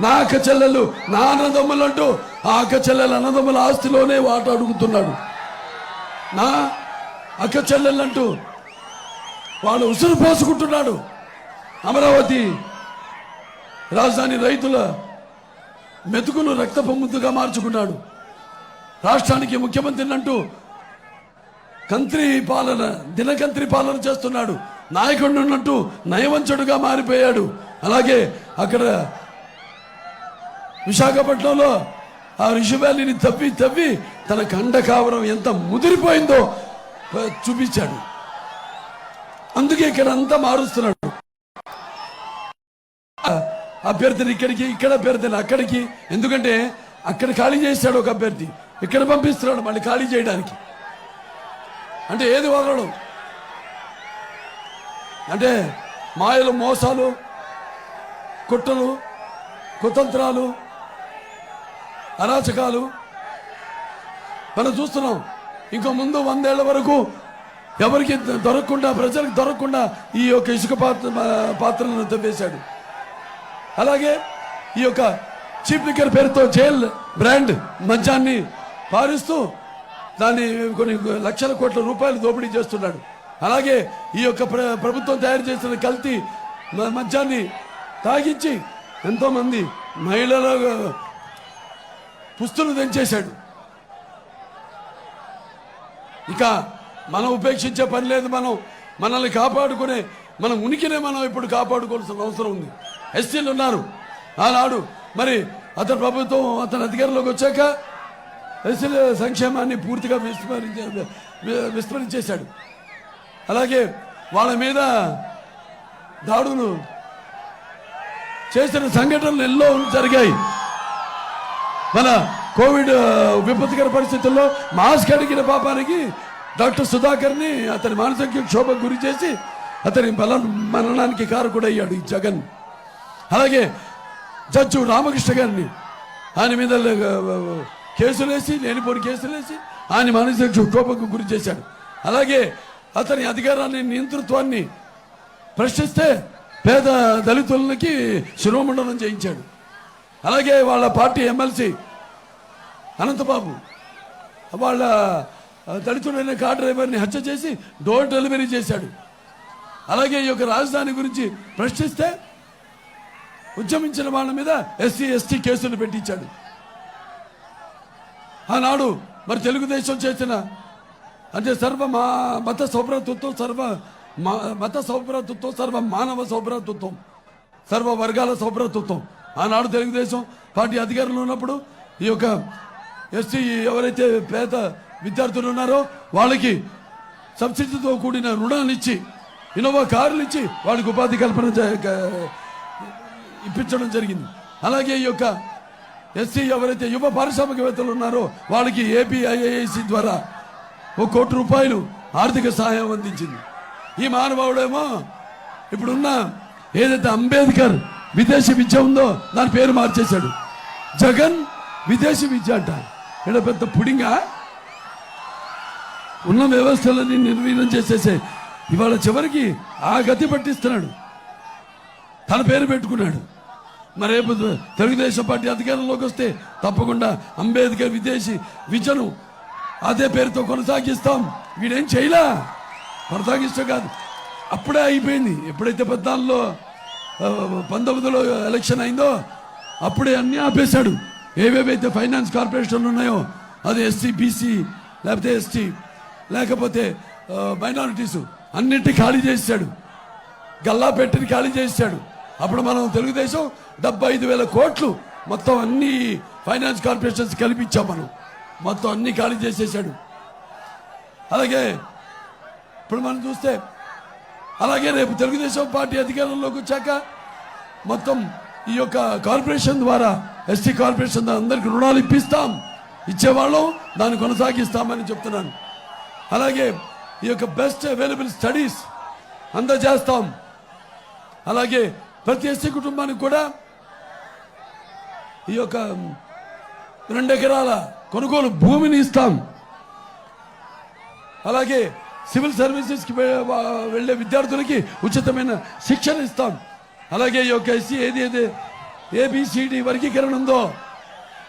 Speaker 1: నా అక్క చెల్లెలు, నా అన్నదమ్ములు అంటూ ఆ అక్క చెల్లెలు అన్నదమ్ముల ఆస్తిలోనే వాట అడుగుతున్నాడు. నా అక్క చెల్లెళ్ళంటూ వాళ్ళు ఉసురు పోసుకుంటున్నాడు. అమరావతి రాజధాని రైతుల మెతుకులు రక్తపు ముద్దుగా మార్చుకున్నాడు. రాష్ట్రానికి ముఖ్యమంత్రిని అంటూ దినకంత్రి పాలన చేస్తున్నాడు. నాయకుడిని ఉన్నట్టు నయవంచుడుగా మారిపోయాడు. అలాగే అక్కడ విశాఖపట్నంలో ఆ రిషి వ్యాలీని తవ్వి తన కండ కావరం ఎంత ముదిరిపోయిందో చూపించాడు. అందుకే ఇక్కడ అంతా మారుస్తున్నాడు. అభ్యర్థిని ఇక్కడికి, ఇక్కడ అభ్యర్థిని అక్కడికి. ఎందుకంటే అక్కడ ఖాళీ చేశాడు ఒక అభ్యర్థి, ఇక్కడ పంపిస్తున్నాడు మళ్ళీ ఖాళీ చేయడానికి. అంటే ఏది వదలడు, అంటే మాయలు, మోసాలు, కుట్రలు, కుతంత్రాలు, అరాచకాలు మనం చూస్తున్నాం. ఇంకో ముందు 100 ఏళ్ల వరకు ఎవరికి దొరకకుండా, ప్రజలకు దొరకకుండా ఈ యొక్క ఇసుక పాత్రలను తవ్వేశాడు. అలాగే ఈ యొక్క చీప్ లిక్కర్ పేరుతో జైల్ బ్రాండ్ మద్యాన్ని పారిస్తూ దాన్ని కొన్ని లక్షల కోట్ల రూపాయలు దోపిడీ చేస్తున్నాడు. అలాగే ఈ యొక్క ప్రభుత్వం తయారు చేసిన కల్తీ మద్యాన్ని తాగించి ఎంతోమంది మహిళల పుస్తులు తెంచేశాడు. ఇక మనం ఉపేక్షించే పని లేదు. మనల్ని కాపాడుకునే మన ఉనికినే మనం ఇప్పుడు కాపాడుకోవాల్సిన అవసరం ఉంది. ఎస్టీలు ఉన్నారు ఆనాడు, మరి అతని ప్రభుత్వం అతని అధికారంలోకి వచ్చాక ఎస్టీల సంక్షేమాన్ని పూర్తిగా విస్మరించేశాడు. అలాగే వాళ్ళ మీద దాడులు చేసిన సంఘటనలు ఎన్నో జరిగాయి. మన కోవిడ్ విపత్కర పరిస్థితుల్లో మాస్క్ అడిగిన పాపానికి డాక్టర్ సుధాకర్ని అతని మానసిక క్షోభకు గురి చేసి అతని మరణానికి కారకుడయ్యాడు ఈ జగన్. అలాగే జడ్జి రామకృష్ణ గారిని ఆయన మీద కేసులేసి లేనిపోని కేసులేసి ఆయన మానసిక క్షోభకు గురి చేశాడు. అలాగే అతని అధికారాన్ని నియంతృత్వాన్ని ప్రశ్నిస్తే పేద దళితులకి శిరోమండనం చేయించాడు. అలాగే వాళ్ళ పార్టీ ఎమ్మెల్సీ అనంతబాబు వాళ్ళ దళితుడైన కార్ డ్రైవర్ని హత్య చేసి డోర్ డెలివరీ చేశాడు. అలాగే ఈ యొక్క రాజధాని గురించి ప్రశ్నిస్తే ఉద్యమించిన వాళ్ళ మీద ఎస్సీ ఎస్టీ కేసులు పెట్టించాడు. ఆనాడు మరి తెలుగుదేశం చేసిన అంటే మత సౌభ్రాతృత్వం మత సౌభ్రాతృత్వం మానవ సౌభ్రాతృత్వం సర్వ వర్గాల సౌభ్రాతృత్వం. ఆనాడు తెలుగుదేశం పార్టీ అధికారంలో ఉన్నప్పుడు ఈ యొక్క ఎస్సీ ఎవరైతే పేద విద్యార్థులు ఉన్నారో వాళ్ళకి సబ్సిడీతో కూడిన రుణాలు ఇచ్చి ఇన్నోవా కార్లు ఇచ్చి వాళ్ళకి ఉపాధి కల్పన ఇప్పించడం జరిగింది. అలాగే ఈ యొక్క ఎస్సీ ఎవరైతే యువ పారిశ్రామికవేత్తలు ఉన్నారో వాళ్ళకి ఏపీఐఐసి ద్వారా ₹1 కోటి ఆర్థిక సహాయం అందించింది. ఈ మానవుడేమో ఇప్పుడున్న ఏదైతే అంబేద్కర్ విదేశీ విద్య ఉందో దాని పేరు మార్చేశాడు. జగన్ విదేశీ విద్య అంట. ఇక్కడ పెద్ద పుడింగా ఉన్న వ్యవస్థలని నిర్వీర్యం చేసేసే ఇవాళ చివరికి ఆ గతి పట్టిస్తున్నాడు. తన పేరు పెట్టుకున్నాడు. మరి రేపు తెలుగుదేశం పార్టీ అధికారంలోకి వస్తే తప్పకుండా అంబేద్కర్ విదేశీ విద్యను అదే పేరుతో కొనసాగిస్తాం. వీడేం చేయలా, కొనసాగిస్తా కాదు, అప్పుడే అయిపోయింది. ఎప్పుడైతే 19లో ఎలక్షన్ అయిందో అప్పుడే అన్నీ ఆపేశాడు. ఏవేవైతే ఫైనాన్స్ కార్పొరేషన్లు ఉన్నాయో అది ఎస్సీ బీసీ లేకపోతే ఎస్టీ లేకపోతే మైనారిటీస్ అన్నింటినీ ఖాళీ చేశాడు. గల్లా పెట్టిని ఖాళీ చేశాడు. అప్పుడు మనం తెలుగుదేశం 75,000 కోట్లు మొత్తం అన్ని ఫైనాన్స్ కార్పొరేషన్స్ కల్పించాం. మనం మొత్తం అన్ని ఖాళీ చేసేసాడు. అలాగే ఇప్పుడు మనం చూస్తే అలాగే రేపు తెలుగుదేశం పార్టీ అధికారంలోకి వచ్చాక మొత్తం ఈ యొక్క కార్పొరేషన్ ద్వారా ఎస్టీ కార్పొరేషన్ ద్వారా అందరికి రుణాలు ఇచ్చేవాళ్ళం దాన్ని కొనసాగిస్తామని చెప్తున్నాను. అలాగే ఈ యొక్క బెస్ట్ అవైలబుల్ స్టడీస్ అందజేస్తాం. అలాగే ప్రతి ఎస్సీ కుటుంబానికి కూడా ఈ యొక్క 2 ఎకరాల కొనుగోలు భూమిని ఇస్తాం. అలాగే సివిల్ సర్వీసెస్కి వెళ్ళే విద్యార్థులకి ఉచితమైన శిక్షణ ఇస్తాం. అలాగే ఈ యొక్క ఎస్సీ ఏదైతే ఏబిసిడి వర్గీకరణ ఉందో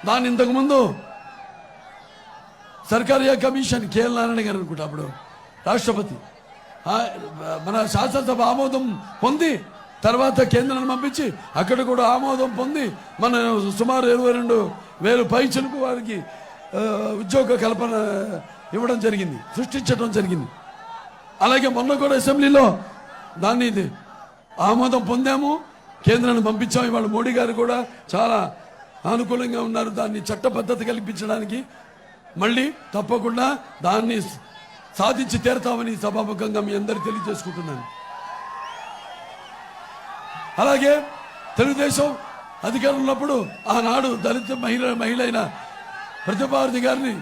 Speaker 1: దాన్ని ఇంతకుముందు సర్కారియా కమిషన్ కేఎల్ నారాయణ గారు అనుకుంటా అప్పుడు రాష్ట్రపతి మన శాసనసభ ఆమోదం పొంది తర్వాత కేంద్రాన్ని పంపించి అక్కడ కూడా ఆమోదం పొంది మన సుమారు 22,000 పైచలకు వారికి ఉద్యోగ కల్పన ఇవ్వడం జరిగింది, సృష్టించడం జరిగింది. అలాగే మొన్న కూడా అసెంబ్లీలో దాన్ని ఆమోదం పొందాము, కేంద్రాన్ని పంపించాము. ఇవాళ మోడీ గారు కూడా చాలా అనుకూలంగా ఉన్నారు దాన్ని చట్టబద్ధత కల్పించడానికి. మళ్ళీ తప్పకుండా దాన్ని సాధించి తీరతామని సభాముఖంగా మీ అందరికీ తెలియజేసుకుంటున్నాను. అలాగే తెలుగుదేశం అధికారంలో ఉన్నప్పుడు ఆనాడు దళిత మహిళ అయిన ప్రతిభారతి గారిని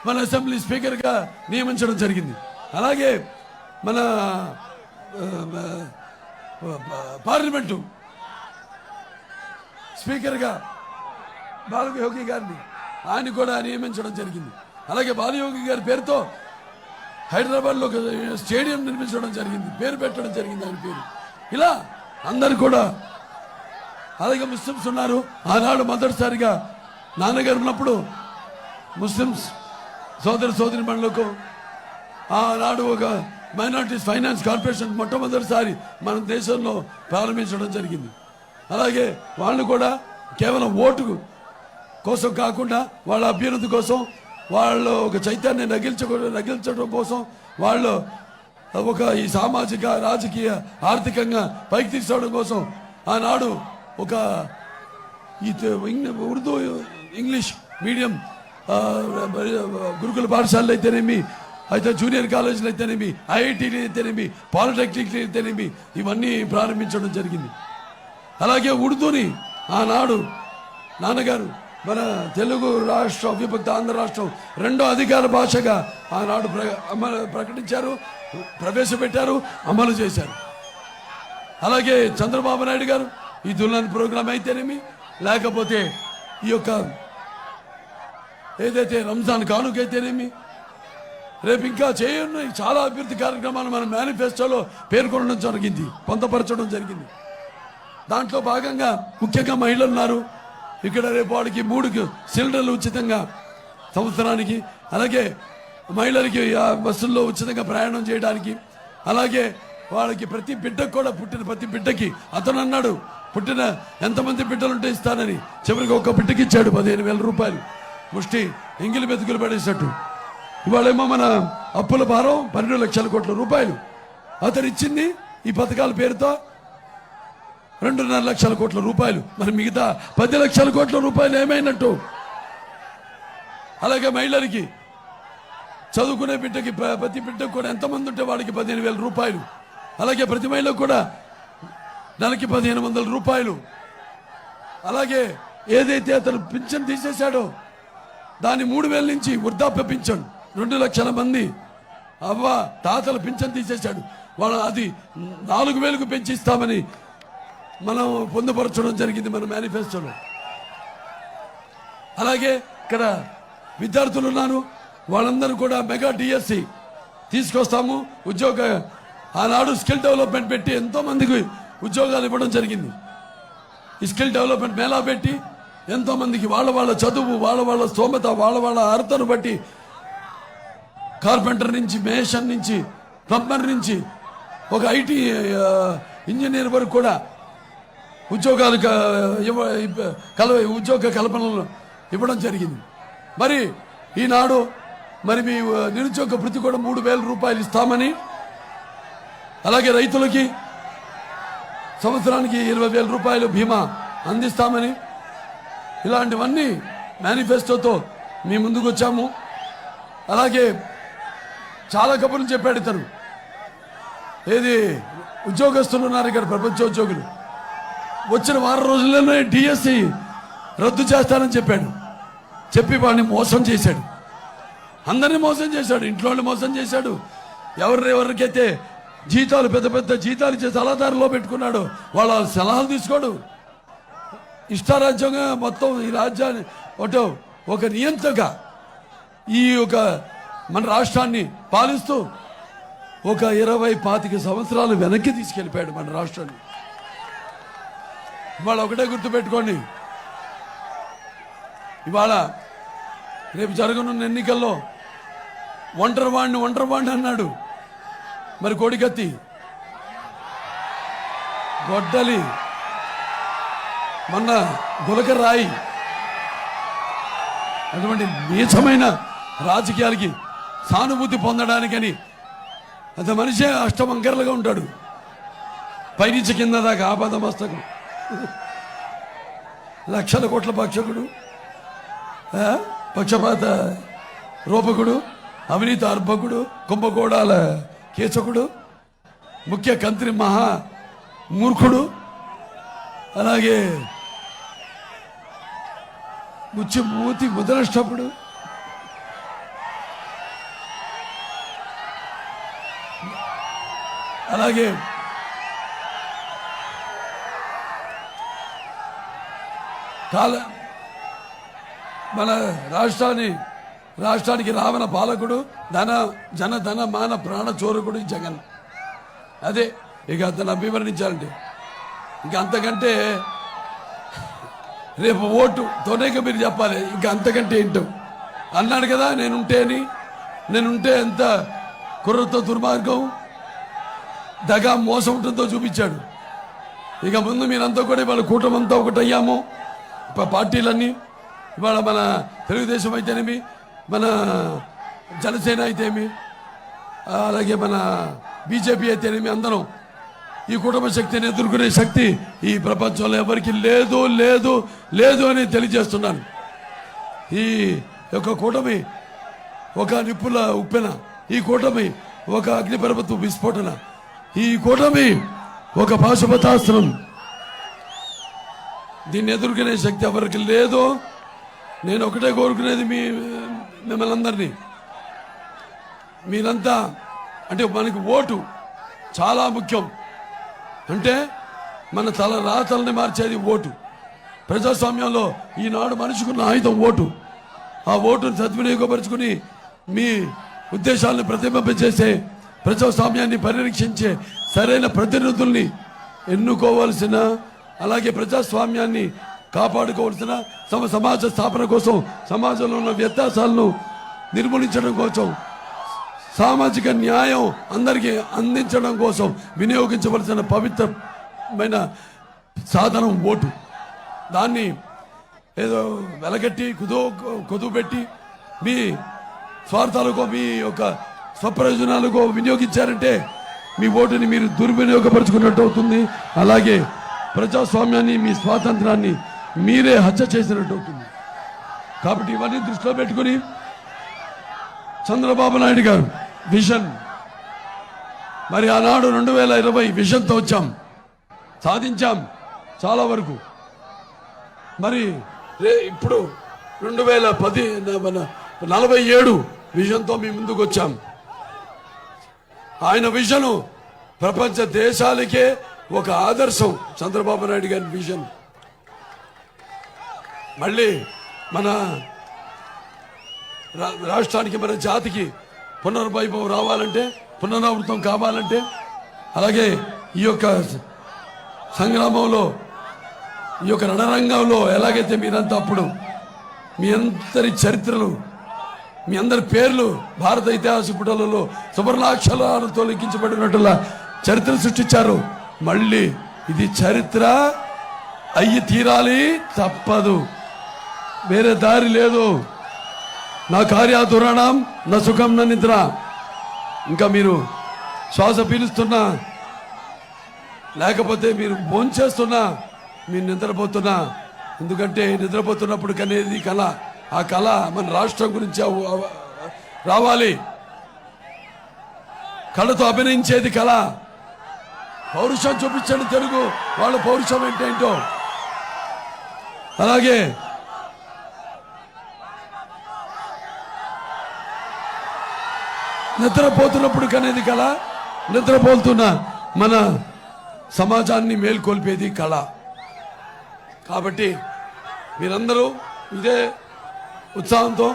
Speaker 1: మన అసెంబ్లీ స్పీకర్గా నియమించడం జరిగింది. అలాగే మన పార్లమెంటు స్పీకర్గా బాలయోగి గారిని ఆయన కూడా నియమించడం జరిగింది. అలాగే బాలయోగి గారి పేరుతో హైదరాబాద్లో స్టేడియం నిర్మించడం జరిగింది, పేరు పెట్టడం జరిగింది ఆయన పేరు. ఇలా అందరు కూడా. అలాగే ముస్లిమ్స్ ఉన్నారు. ఆనాడు మొదటిసారిగా నాన్నగారు ఉన్నప్పుడు ముస్లిమ్స్ సోదరి మండలకు ఆనాడు ఒక మైనారిటీస్ ఫైనాన్స్ కార్పొరేషన్ మొట్టమొదటిసారి మన దేశంలో ప్రారంభించడం జరిగింది. అలాగే వాళ్ళు కూడా కేవలం ఓటు కోసం కాకుండా వాళ్ళ అభ్యున్నతి కోసం, వాళ్ళు ఒక చైతన్యం రగిల్చడం కోసం, వాళ్ళు ఒక ఈ సామాజిక రాజకీయ ఆర్థికంగా పైకి తీసుకోవడం కోసం ఆనాడు ఒక ఈ ఉర్దూ ఇంగ్లీష్ మీడియం గురుకుల పాఠశాలలు అయితేనేమి, అయితే జూనియర్ కాలేజీలు అయితేనేమి, ఐఐటీలు అయితేనేమి, పాలిటెక్నిక్లు అయితేనేమి ఇవన్నీ ప్రారంభించడం జరిగింది. అలాగే ఉర్దూని ఆనాడు నాన్నగారు మన తెలుగు రాష్ట్రం విభక్త ఆంధ్ర రాష్ట్రం రెండో అధికార భాషగా ఆనాడు ప్రకటించారు, ప్రవేశపెట్టారు, అమలు చేశారు. అలాగే చంద్రబాబు నాయుడు గారు ఈ దుల్హన్ ప్రోగ్రాం అయితేనేమి, లేకపోతే ఈ యొక్క ఏదైతే రంజాన్ కానుకైతేనేమి, రేపు ఇంకా చేయనున్న చాలా అభివృద్ధి కార్యక్రమాలు మన మేనిఫెస్టోలో పేర్కొనడం జరిగింది, పొందపరచడం జరిగింది. దాంట్లో భాగంగా ముఖ్యంగా మహిళలు ఉన్నారు. ఇక్కడ రేపు వాడికి 3 సిలిండర్లు ఉచితంగా సంవత్సరానికి, అలాగే మహిళలకి బస్సుల్లో ఉచితంగా ప్రయాణం చేయడానికి, అలాగే వాళ్ళకి ప్రతి బిడ్డకు కూడా పుట్టిన ప్రతి బిడ్డకి అతను అన్నాడు పుట్టిన ఎంతమంది బిడ్డలుంటే ఇస్తానని, చివరికి ఒక్క బిడ్డకి ఇచ్చాడు 15,000 రూపాయలు, ముష్టి ఎంగిలి మెతుకులు పడేసినట్టు. ఇవాళేమో మన అప్పుల భారం 12 లక్షల కోట్ల రూపాయలు. అతను ఇచ్చింది ఈ పథకాల పేరుతో 2.5 లక్షల కోట్ల రూపాయలు. మరి మిగతా 10 లక్షల కోట్ల రూపాయలు ఏమైనట్టు? అలాగే మహిళలకి చదువుకునే బిడ్డకి ప్రతి బిడ్డకు కూడా ఎంతమంది ఉంటే వాడికి 15,000 రూపాయలు. అలాగే ప్రతి మహిళకు కూడా నెలకి 1,500 రూపాయలు. అలాగే ఏదైతే అతను పింఛన్ తీసేశాడో దాని 3,000 నుంచి వృద్ధాప్య పింఛన్ 2 లక్షల మంది అవ్వ తాతల పింఛన్ తీసేశాడు. వాళ్ళు అది 4,000కు పెంచిస్తామని మనం పొందుపరచడం జరిగింది మన మేనిఫెస్టోలో. అలాగే ఇక్కడ విద్యార్థులు ఉన్నారు, వాళ్ళందరూ కూడా మెగా డిఎస్సి తీసుకొస్తాము. ఆనాడు స్కిల్ డెవలప్మెంట్ పెట్టి ఎంతో మందికి ఉద్యోగాలు ఇవ్వడం జరిగింది. ఈ స్కిల్ డెవలప్మెంట్ మేళా పెట్టి ఎంతో మందికి వాళ్ళ చదువు, వాళ్ళ స్తోమత, వాళ్ళ అర్హతను బట్టి కార్పెంటర్ నుంచి, మేషన్ నుంచి, ప్లంబర్ నుంచి ఒక ఐటీ ఇంజనీర్ వరకు కూడా ఉద్యోగాలు ఉద్యోగ కల్పనలు ఇవ్వడం జరిగింది. మరి ఈనాడు మరి మీ నిరుద్యోగ భృతి కూడా 3,000 రూపాయలు ఇస్తామని, అలాగే రైతులకి సంవత్సరానికి 20,000 రూపాయలు బీమా అందిస్తామని, ఇలాంటివన్నీ మేనిఫెస్టోతో మీ ముందుకు వచ్చాము. అలాగే చాలా కబుర్లు చెప్పాడు ఇతను. ఏది ఉద్యోగస్తులు ఉన్నారు ఇక్కడ, ప్రపంచోద్యోగులు వచ్చిన వారం రోజుల్లోనే డిఎస్సి రద్దు చేస్తానని చెప్పాడు. చెప్పి వాడిని మోసం చేశాడు, అందరినీ మోసం చేశాడు, ఇంట్లో మోసం చేశాడు. ఎవరికైతే జీతాలు పెద్ద జీతాలు ఇచ్చే సలహాదారులో పెట్టుకున్నాడు, వాళ్ళ సలహాలు తీసుకోడు. ఇష్టారాజ్యంగా మొత్తం ఈ రాజ్యాన్ని ఒక నియంత్రగా ఈ మన రాష్ట్రాన్ని పాలిస్తూ ఒక 20-25 సంవత్సరాలు వెనక్కి తీసుకెళ్ళిపోయాడు మన రాష్ట్రాన్ని. ఇవాళ ఒకటే గుర్తుపెట్టుకోండి, ఇవాళ రేపు జరగనున్న ఎన్నికల్లో ఒంటరివాణ్ణి అన్నాడు. మరి కోడికత్తి, గొడ్డలి, మొన్న గులకరాయి, అటువంటి నీచమైన రాజకీయాలకి సానుభూతి పొందడానికని అంత మనిషే అష్టమంకర్లుగా ఉంటాడు, పైనుంచి కింద దాకా ఆపద మస్తకుడు, లక్షల కోట్ల పక్షకుడు, పక్షపాత రూపకుడు, అవినీతి అర్భకుడు, కుంభకోణాల కేచకుడు, ముఖ్య కంత్రి మహా మూర్ఖుడు, అలాగే మూతి ముద్రష్టపుడు, అలాగే మన రాష్ట్రానికి రావణ పాలకుడు, జన మాన ప్రాణ చోరకుడు జగన్. అదే ఇక అతను అభివర్ణించాలంటే ఇంకా అంతకంటే రేపు ఓటుతోనే మీరు చెప్పాలి, ఇంకా అంతకంటే ఏంటో అన్నాడు కదా. నేనుంటే ఎంత కుర్రతో దుర్మార్గం, దగా మోసం ఉంటుందో చూపించాడు. ఇక ముందు మీరంతా కూడా ఇవాళ కూటమంతా ఒకటయ్యాము, పార్టీలన్నీ. ఇవాళ మన తెలుగుదేశం అయితేనేమి, మన జనసేన అయితేమి, అలాగే మన బీజేపీ అయితేనేమి, అందరం ఈ కుటుంబ శక్తిని ఎదుర్కొనే శక్తి ఈ ప్రపంచంలో ఎవరికి లేదు లేదు లేదు అని తెలియజేస్తున్నాను. ఈ యొక్క కూటమి ఒక నిప్పుల ఉప్పెన, ఈ కూటమి ఒక అగ్నిపర్వత విస్ఫోటన, ఈ కూటమి ఒక పాశుపతాస్త్రం, దీన్ని ఎదుర్కొనే శక్తి ఎవరికి లేదు. నేను ఒకటే కోరుకునేది మిమ్మల్ని అందరినీ, మీరంతా అంటే మనకి ఓటు చాలా ముఖ్యం. అంటే మన తల రాతల్ని మార్చేది ఓటు. ప్రజాస్వామ్యంలో ఈనాడు మనిషికున్న ఆయుధం ఓటు. ఆ ఓటును సద్వినియోగపరుచుకుని మీ ఉద్దేశాలను ప్రతిబింబించేసే, ప్రజాస్వామ్యాన్ని పరిరక్షించే సరైన ప్రతినిధుల్ని ఎన్నుకోవాల్సిన, అలాగే ప్రజాస్వామ్యాన్ని కాపాడుకోవాల్సిన, సమాజ స్థాపన కోసం, సమాజంలో ఉన్న వ్యత్యాసాలను నిర్మూలించడం కోసం, సామాజిక న్యాయం అందరికీ అందించడం కోసం వినియోగించవలసిన పవిత్రమైన సాధనం ఓటు. దాన్ని ఏదో వెలగట్టి కుదువు పెట్టి మీ స్వార్థాలకో మీ యొక్క స్వప్రయోజనాలకో వినియోగించారంటే మీ ఓటుని మీరు దుర్వినియోగపరుచుకున్నట్టు అవుతుంది. అలాగే ప్రజాస్వామ్యాన్ని, మీ స్వాతంత్రాన్ని మీరే హత్య చేసినట్టు అవుతుంది. కాబట్టి ఇవన్నీ దృష్టిలో పెట్టుకుని చంద్రబాబు నాయుడు గారు విజన్, మరి ఆనాడు 2020 విజన్తో వచ్చాం, సాధించాం చాలా వరకు. మరి ఇప్పుడు 2047 విజన్తో మీ ముందుకు వచ్చాం. ఆయన విజను ప్రపంచ దేశాలకే ఒక ఆదర్శం. చంద్రబాబు నాయుడు గారి విజన్ మళ్ళీ మన రాష్ట్రానికి, మన జాతికి పునర్వైభవం రావాలంటే, పునరావృతం కావాలంటే, అలాగే ఈ యొక్క సంగ్రామంలో, ఈ యొక్క రణరంగంలో ఎలాగైతే మీరంతా అప్పుడు మీ అందరి చరిత్రలు, మీ అందరి పేర్లు భారత ఇతిహాస పుటలలో సువర్ణాక్షరాలతో లిఖించబడినట్లుగా చరిత్ర సృష్టించారు. మళ్ళీ ఇది చరిత్ర అయ్యి తీరాలి, తప్పదు, వేరే దారి లేదు. నా కార్యాతురణం నా సుఖం నా నిద్ర. ఇంకా మీరు శ్వాస పీలుస్తున్నా, లేకపోతే మీరు భోంచేస్తున్నా, మీరు నిద్రపోతున్నా. ఎందుకంటే నిద్రపోతున్నప్పుడు కనేది కళ. ఆ కళ మన రాష్ట్రం గురించి రావాలి. కళతో అభినయించేది కళ. పౌరుషం చూపించండి తెలుగు వాళ్ళ పౌరుషం ఏంటేంటో. అలాగే నిద్రపోతున్నప్పుడు కనేది కళ, నిద్రపోతున్న మన సమాజాన్ని మేల్కొల్పేది కళ. కాబట్టి మీరందరూ ఇదే ఉత్సాహంతో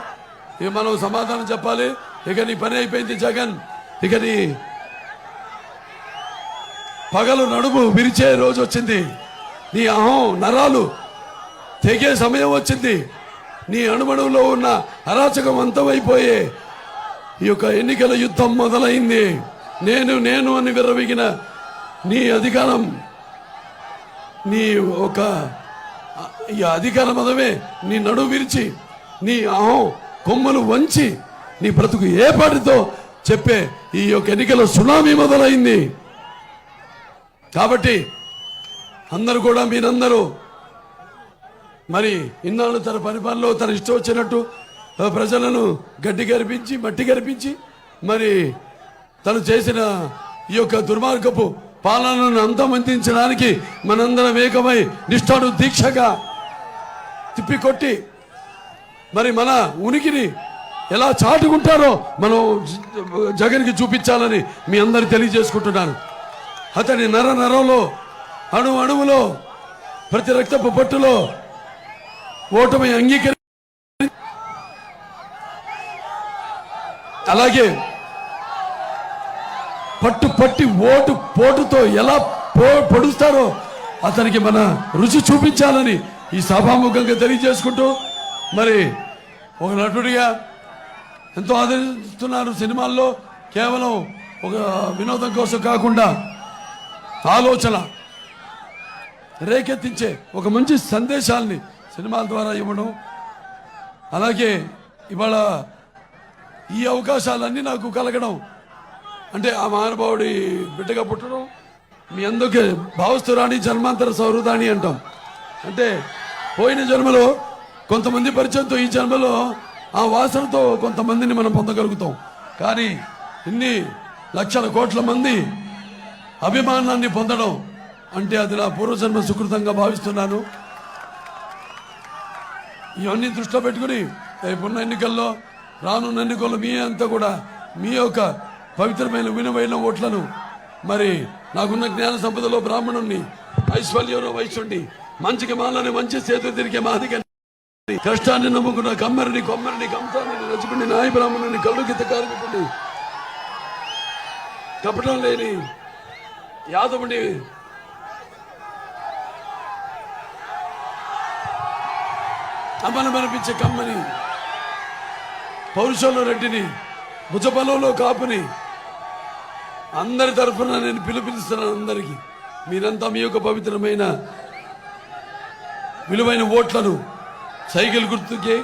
Speaker 1: మనం సమాధానం చెప్పాలి. ఇక నీ పని అయిపోయింది జగన్, ఇక నీ పగలు నడుము విరిచే రోజు వచ్చింది, నీ అహం నరాలు తెగే సమయం వచ్చింది, నీ అణుమణువులో ఉన్న అరాచకం అంతమైపోయే ఈ యొక్క ఎన్నికల యుద్ధం మొదలైంది. నేను అని విర్రవీగిన నీ అధికారం, నీ ఒక ఈ అధికార మదమే నీ నడుము విరిచి, నీ అహం కొమ్మలు వంచి, నీ బ్రతుకు ఏ పాటితో చెప్పే ఈ యొక్క ఎన్నికల సునామీ మొదలైంది. కాబట్టి అందరూ కూడా, మీరందరూ మరి ఇన్నాళ్ళు తన పరిపాలనలో తన ఇష్టం వచ్చినట్టు ప్రజలను గడ్డి గరిపించి, మట్టి గరిపించి, మరి తను చేసిన ఈ యొక్క దుర్మార్గపు పాలనను అంతమొందించడానికి మనందరం ఏకమై నిష్ఠాను దీక్షగా తిప్పికొట్టి, మరి మన ఉనికిని ఎలా చాటుకుంటారో మనం జగన్కి చూపించాలని మీ అందరు తెలియజేసుకుంటున్నాను. అతని నర నరంలో, అణు అణువులో, ప్రతి రక్తపు పట్టులో ఓటమి అంగీకరి, అలాగే పట్టి ఓటు పోటుతో ఎలా పొడుస్తారో అతనికి మన రుచి చూపించాలని ఈ సభాముఖంగా తెలియజేసుకుంటూ, మరి ఒక నటుడిగా ఎంతో ఆదరిస్తున్నారు. సినిమాల్లో కేవలం ఒక వినోదం కోసం కాకుండా ఆలోచన రేకెత్తించే ఒక మంచి సందేశాల్ని సినిమాల ద్వారా ఇవ్వడం, అలాగే ఇవాళ ఈ అవకాశాలన్నీ నాకు కలగడం, అంటే ఆ మహానుభావుడి బిడ్డగా పుట్టడం, మీ అందరికీ భావస్తురాణి జన్మాంతర సౌహృదాన్ని అంటాం. అంటే పోయిన జన్మలో కొంతమంది పరిచయంతో ఈ జన్మలో ఆ వాసనతో కొంతమందిని మనం పొందగలుగుతాం. కానీ ఇన్ని లక్షల కోట్ల మంది అభిమానాన్ని పొందడం అంటే అది నా పూర్వజన్మ సుకృతంగా భావిస్తున్నాను. ఇవన్నీ దృష్టిలో పెట్టుకుని రేపున్న ఎన్నికల్లో రానున్న ఎన్నికల్లో మీ అంతా కూడా మీ యొక్క పవిత్రమైన విలువైన ఓట్లను మరి నాకున్న జ్ఞాన సంపదలో బ్రాహ్మణుణ్ణి ఐశ్వర్యంలో వైశ్యుణ్ణి మంచికి మాలని మంచి చేతులు తిరిగే మాదిగని కష్టాన్ని నమ్ముకున్న కమ్మరిని కొమ్మరిని కంసాన్ని రచుకుని నాయ బ్రాహ్మణుని కళ్ళు గిత్త కార్మికుని కపటం లేని యాదవుని అమనమనిపించే కమ్మని పౌరుషంలో రెడ్డిని భుజబలంలో కాపుని అందరి తరఫున నేను పిలుపునిస్తున్నాను. అందరికీ మీరంతా మీ యొక్క పవిత్రమైన విలువైన ఓట్లను సైకిల్ గుర్తుకి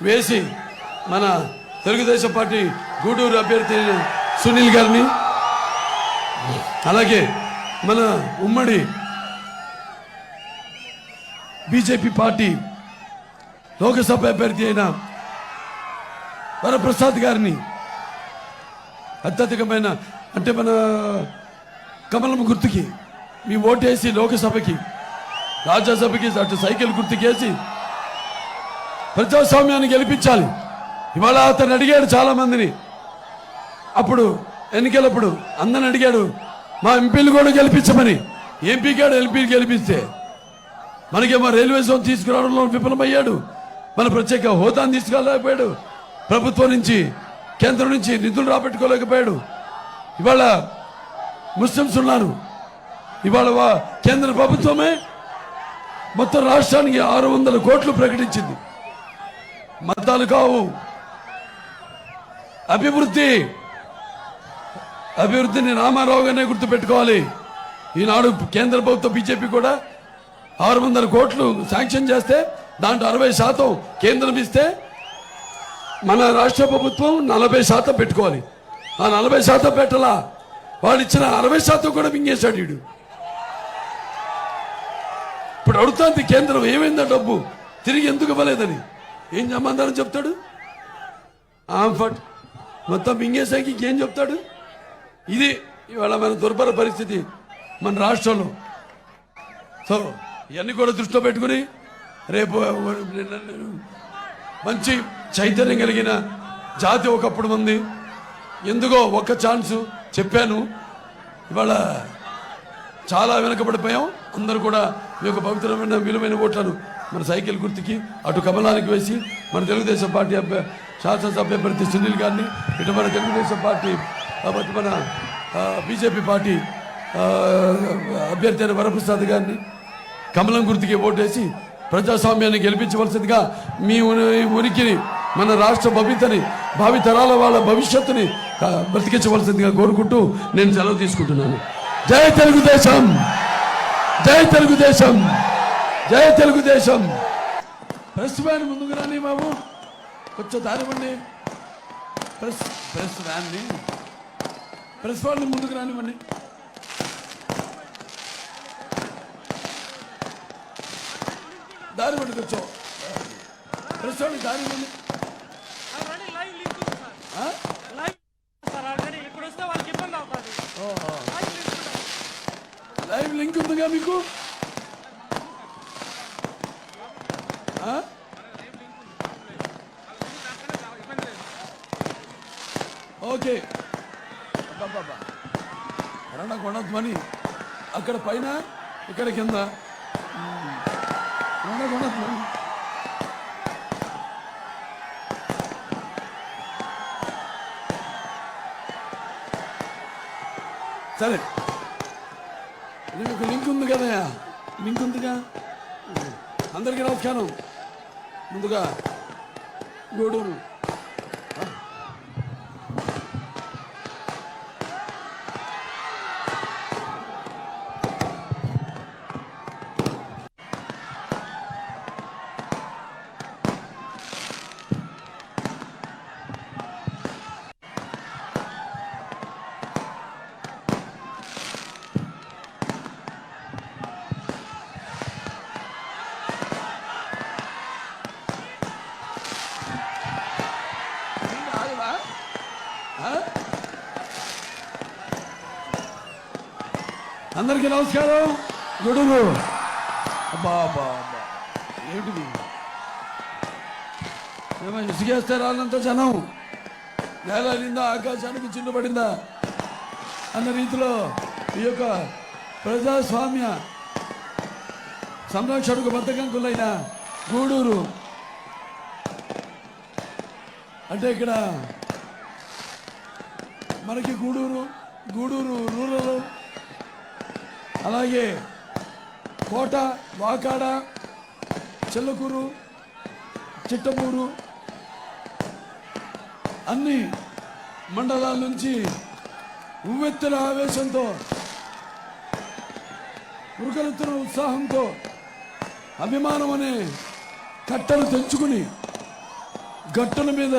Speaker 1: వేసి మన తెలుగుదేశం పార్టీ గూడూరు అభ్యర్థి అయిన సునీల్ గారిని, అలాగే మన ఉమ్మడి బీజేపీ పార్టీ లోకసభ అభ్యర్థి అయిన వరప్రసాద్ గారిని అత్యధికమైన అంటే మన కమలం గుర్తుకి మీ ఓటేసి లోకసభకి రాజ్యసభకి అటు సైకిల్ గుర్తుకేసి ప్రజాస్వామ్యాన్ని గెలిపించాలి. ఇవాళ అతను అడిగాడు చాలా మందిని, అప్పుడు ఎన్నికలప్పుడు అందరిని అడిగాడు మా ఎంపీలు కూడా గెలిపించమని. ఎంపీ కాడు ఎల్పీలు గెలిపిస్తే మనకేమో రైల్వే జోన్ తీసుకురావడంలో విఫలమయ్యాడు, మన ప్రత్యేక హోదాను తీసుకురాలేకపోయాడు, ప్రభుత్వం నుంచి కేంద్రం నుంచి నిధులు రాబట్టుకోలేకపోయాడు. ఇవాళ ముస్లింస్ ఉన్నారు, ఇవాళ కేంద్ర ప్రభుత్వమే మొత్తం రాష్ట్రానికి 600 కోట్లు ప్రకటించింది. మతాలు కావు, అభివృద్ధిని రామారావు గారినే గుర్తుపెట్టుకోవాలి. ఈనాడు కేంద్ర ప్రభుత్వం బీజేపీ కూడా 600 కోట్లు శాంక్షన్ చేస్తే దాంట్లో 60% కేంద్రం ఇస్తే మన రాష్ట్ర ప్రభుత్వం 40% పెట్టుకోవాలి. ఆ 40% పెట్టలా, వాడు ఇచ్చిన 60% కూడా మింగేశాడు వీడు. ఇప్పుడు అడుగుతుంది కేంద్రం ఏమైందా డబ్బు తిరిగి ఎందుకు ఇవ్వలేదని, ఏం సమాధానం చెప్తాడు? మొత్తం మింగేసాకి ఏం చెప్తాడు? ఇది ఇవాళ మన దుర్భర పరిస్థితి మన రాష్ట్రంలో. సో ఇవన్నీ కూడా దృష్టిలో పెట్టుకుని రేపు మంచి చైతన్యం కలిగిన జాతి ఒకప్పుడు ఉంది. ఎందుకో ఒక్క ఛాన్సు చెప్పాను, ఇవాళ చాలా వెనకబడిపోయాం. అందరూ కూడా మీ యొక్క పవిత్రమైన విలువైన ఓట్లను మన సైకిల్ గుర్తుకి అటు కమలానికి వేసి మన తెలుగుదేశం పార్టీ శాసనసభ అభ్యర్థి సునీల్ గారిని, ఇటు మన తెలుగుదేశం పార్టీ మన బీజేపీ పార్టీ అభ్యర్థి అయిన వరప్రసాద్ గారిని కమలం గుర్తుకి ఓటేసి ప్రజాస్వామ్యాన్ని గెలిపించవలసిందిగా మీ ఉనికిని మన రాష్ట్ర భవితని భావి తరాల వాళ్ళ భవిష్యత్తుని బ్రతికించవలసిందిగా కోరుకుంటూ నేను సెలవు తీసుకుంటున్నాను. జై తెలుగుదేశం, జై తెలుగుదేశం, జై తెలుగుదేశం. ప్రెస్ వ్యాన్ ముందుకు రాని బాబు, కొంచెం దానివ్వండి. ప్రెస్ వ్యాన్ని ముందుకు రానివ్వండి. దారి పండి కొంచెం ప్రెస్ వాళ్ళకి దారి ఇవ్వండి. లైవ్ లింక్ ఉందిగా మీకు? ఓకే కొనద్మని అక్కడ పైన ఇక్కడ కింద కొనద్మని. సరే ఒక లింక్ ఉంది కదయా, లింక్ ఉందిగా. అందరికీ నమస్కారం. ముందుగా గూడూరు అందరికీ నమస్కారం. గూడూరు అబ్బా అబ్బా అబ్బా ఏమిటిది? ఏమో ఇసుకేస్తే రానంత జనం నేల నిందా ఆకాశానికి చిన్నుపడిందా అన్న రీతిలో ఈ యొక్క ప్రజాస్వామ్య సంరక్షణకు బద్దకంకులైన గూడూరు అంటే ఇక్కడ మనకి గూడూరు రూరల్, అలాగే కోట, వాకాడ, చెల్లకూరు, చిట్టమూరు అన్ని మండలాల నుంచి ఉవ్వెత్తున ఆవేశంతో, ఉరకలెత్తున ఉత్సాహంతో, అభిమానం అనే కట్టలు తెంచుకుని గట్టుల మీద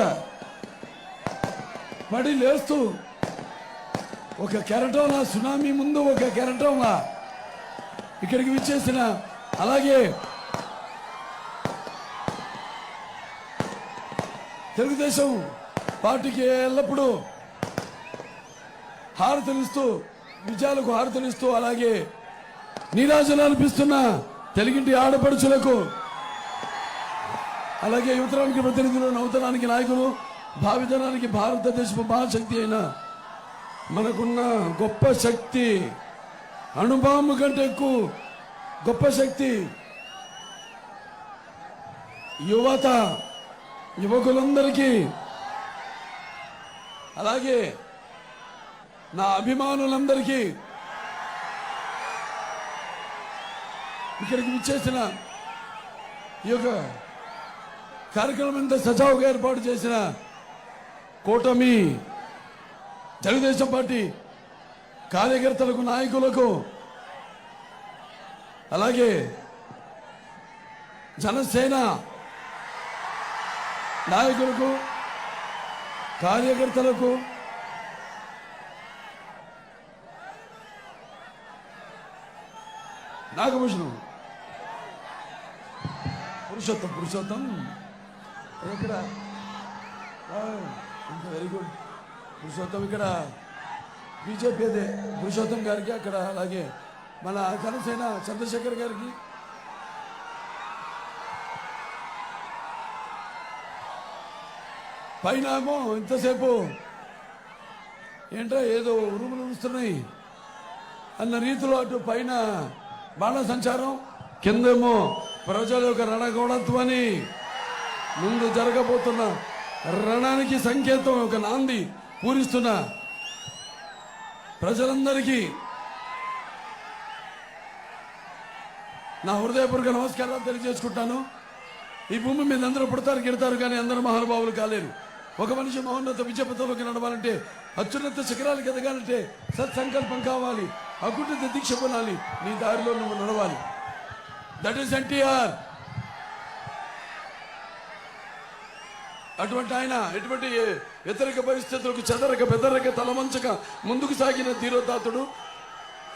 Speaker 1: పడి లేస్తూ ఒక కెరటంలా, సునామీ ముందు ఒక కెరటంలా ఇక్కడికి విచ్చేసిన, అలాగే తెలుగుదేశం పార్టీకి ఎల్లప్పుడూ హారతలిస్తూ, విజయాలకు హారతలిస్తూ, అలాగే నీరాజన అనిపిస్తున్న తెలుగింటి ఆడపడుచులకు, అలాగే యువతరానికి ప్రతినిధులు, నవతరానికి నాయకులు, భావితరానికి భారతదేశపు మహాశక్తి అయిన మనకున్న గొప్ప శక్తి, అణుబాంబు కంటే ఎక్కువ గొప్ప శక్తి యువత, యువకులందరికీ, అలాగే నా అభిమానులందరికీ, ఇక్కడికి విచ్చేసిన ఈ యొక్క కార్యక్రమం ఇంత సజావుగా ఏర్పాటు చేసిన కూటమి తెలుగుదేశం పార్టీ కార్యకర్తలకు, నాయకులకు, అలాగే జనసేన నాయకులకు, కార్యకర్తలకు, నాగభూషణం పురుషోత్తం ఇక్కడ వెరీ గుడ్ పురుషోత్తం, ఇక్కడ బీజేపీ అదే పురుషోత్తం గారికి, అక్కడ అలాగే మన జనసేన చంద్రశేఖర్ గారికి, పైన ఏమో ఇంతసేపు ఏంటో ఏదో ఉరుములు వస్తున్నాయి అన్న రీతిలో అటు పైన బాణ సంచారం, కిందేమో ప్రజల యొక్క రణగౌడత్వాన్ని, ముందు జరగబోతున్న రణానికి సంకేతం, ఒక నాంది పూరిస్తున్న ప్రజలందరికీ నా హృదయపూర్వక నమస్కారాలు తెలియజేసుకుంటాను. ఈ భూమి మీద అందరూ పుడతారు, గిడతారు, కానీ అందరూ మహానుభావులు కాలేరు. ఒక మనిషి మహోన్నత విజయపథంలోకి నడవాలంటే, అత్యున్నత శిఖరాలకు ఎదగాలంటే సత్సంకల్పం కావాలి, అకుంఠిత దీక్ష పొందాలి, నీ దారిలో నువ్వు నడవాలి. That is NTR. అటువంటి ఆయన ఎటువంటి వ్యతిరేక పరిస్థితులకు చెదరక బెదరక తలవంచక ముందుకు సాగిన ధీరోదాతుడు,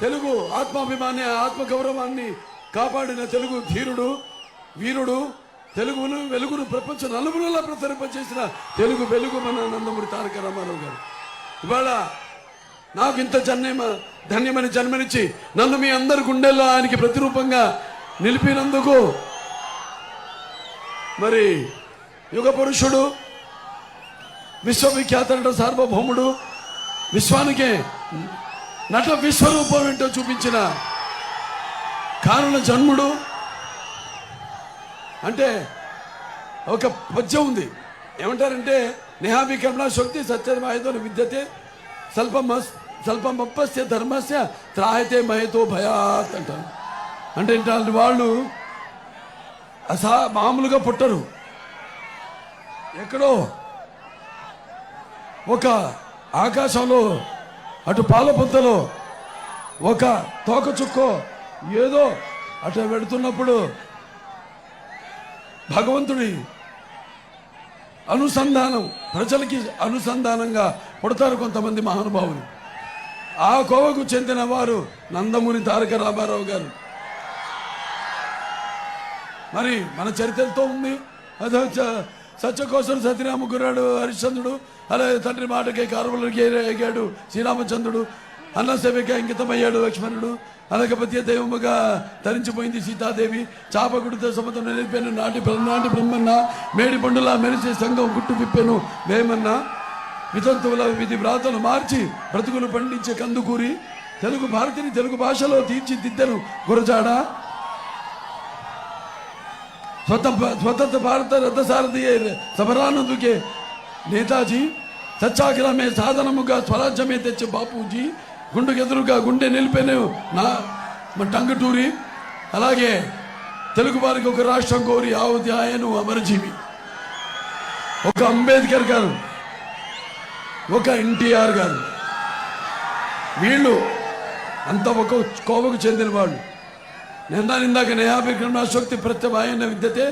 Speaker 1: తెలుగు ఆత్మాభిమాని, ఆత్మగౌరవాన్ని కాపాడిన తెలుగు ధీరుడు, వీరుడు, తెలుగును వెలుగును ప్రపంచ నలుగురులా ప్రసరింపచేసిన తెలుగు వెలుగు మన నందమూరి తారక రామారావు గారు. ఇవాళ నాకు ఇంత ధన్యమని జన్మనిచ్చి నన్ను మీ అందరి గుండెల్లో ఆయనకి ప్రతిరూపంగా నిలిపినందుకు, మరి యుగ పురుషుడు, విశ్వవిఖ్యాత నట సార్వభౌముడు, విశ్వానికే నట విశ్వరూపం ఏంటో చూపించిన కారణ జన్ముడు, అంటే ఒక పద్యం ఉంది, ఏమంటారంటే నేహాభి కర్మణ శక్తి సత్యమాయతో విద్యతే స్వల్పమప్పస్య ధర్మస్య త్రాయతే మయతో భయాత్ అంటారు. అంటే ఇట్లాంటి వాళ్ళు మామూలుగా పుట్టరు. ఎక్కడో ఒక ఆకాశంలో, అటు పాలపుంతలో ఒక తోక చుక్కో ఏదో అటు వెళుతున్నప్పుడు భగవంతుడి అనుసంధానం, ప్రజలకి అనుసంధానంగా పుడతారు కొంతమంది మహానుభావులు. ఆ కోవకు చెందిన వారు నందమూరి తారక రామారావు గారు. మరి మన చరిత్రతో ఉంది. అదే సత్యకోసరు సత్యరామ గురాడు హరిశ్చంద్రుడు, అలాగే తండ్రి మాటకి కారువులకి ఎగాడు శ్రీరామచంద్రుడు, అన్న సేవకి అంకితమయ్యాడు లక్ష్మణుడు. అలాగపత్య దైవముగా ధరించిపోయింది సీతాదేవి. చాపగుడితో సముద్రం నిలిపాను నాటి బ్రహ్మన్న, మేడి పండులా మెరిసే సంఘం గుట్టు విప్పెను వేమన్న. వితంతువుల విధి వ్రాతలు మార్చి బ్రతుకులు పండించే కందుకూరి, తెలుగు భారతిని తెలుగు భాషలో తీర్చిదిద్దెను గురజాడ. स्वतंत्र भारत रथसारथी సమరానందుకే నేతాజీ, సత్యాగ్రహమే సాధనముగా స్వరాజ్యమే తెచ్చే బాపూజీ, గుండెకెదురుగా గుండె నిలిపెను నా టంగుటూరి. అలాగే తెలుగు వారికి ఒక రాష్ట్రం కోరి ఆవుతి ఆయను అమరజీవి, ఒక అంబేద్కర్ గారు, ఒక ఎన్టీఆర్ గారు, వీళ్ళు అంత ఒక కోవకు చెందిన వాళ్ళు. ఇందాక నయాభిక్రమణాశోక్తి ప్రత్యవాయన విద్యతే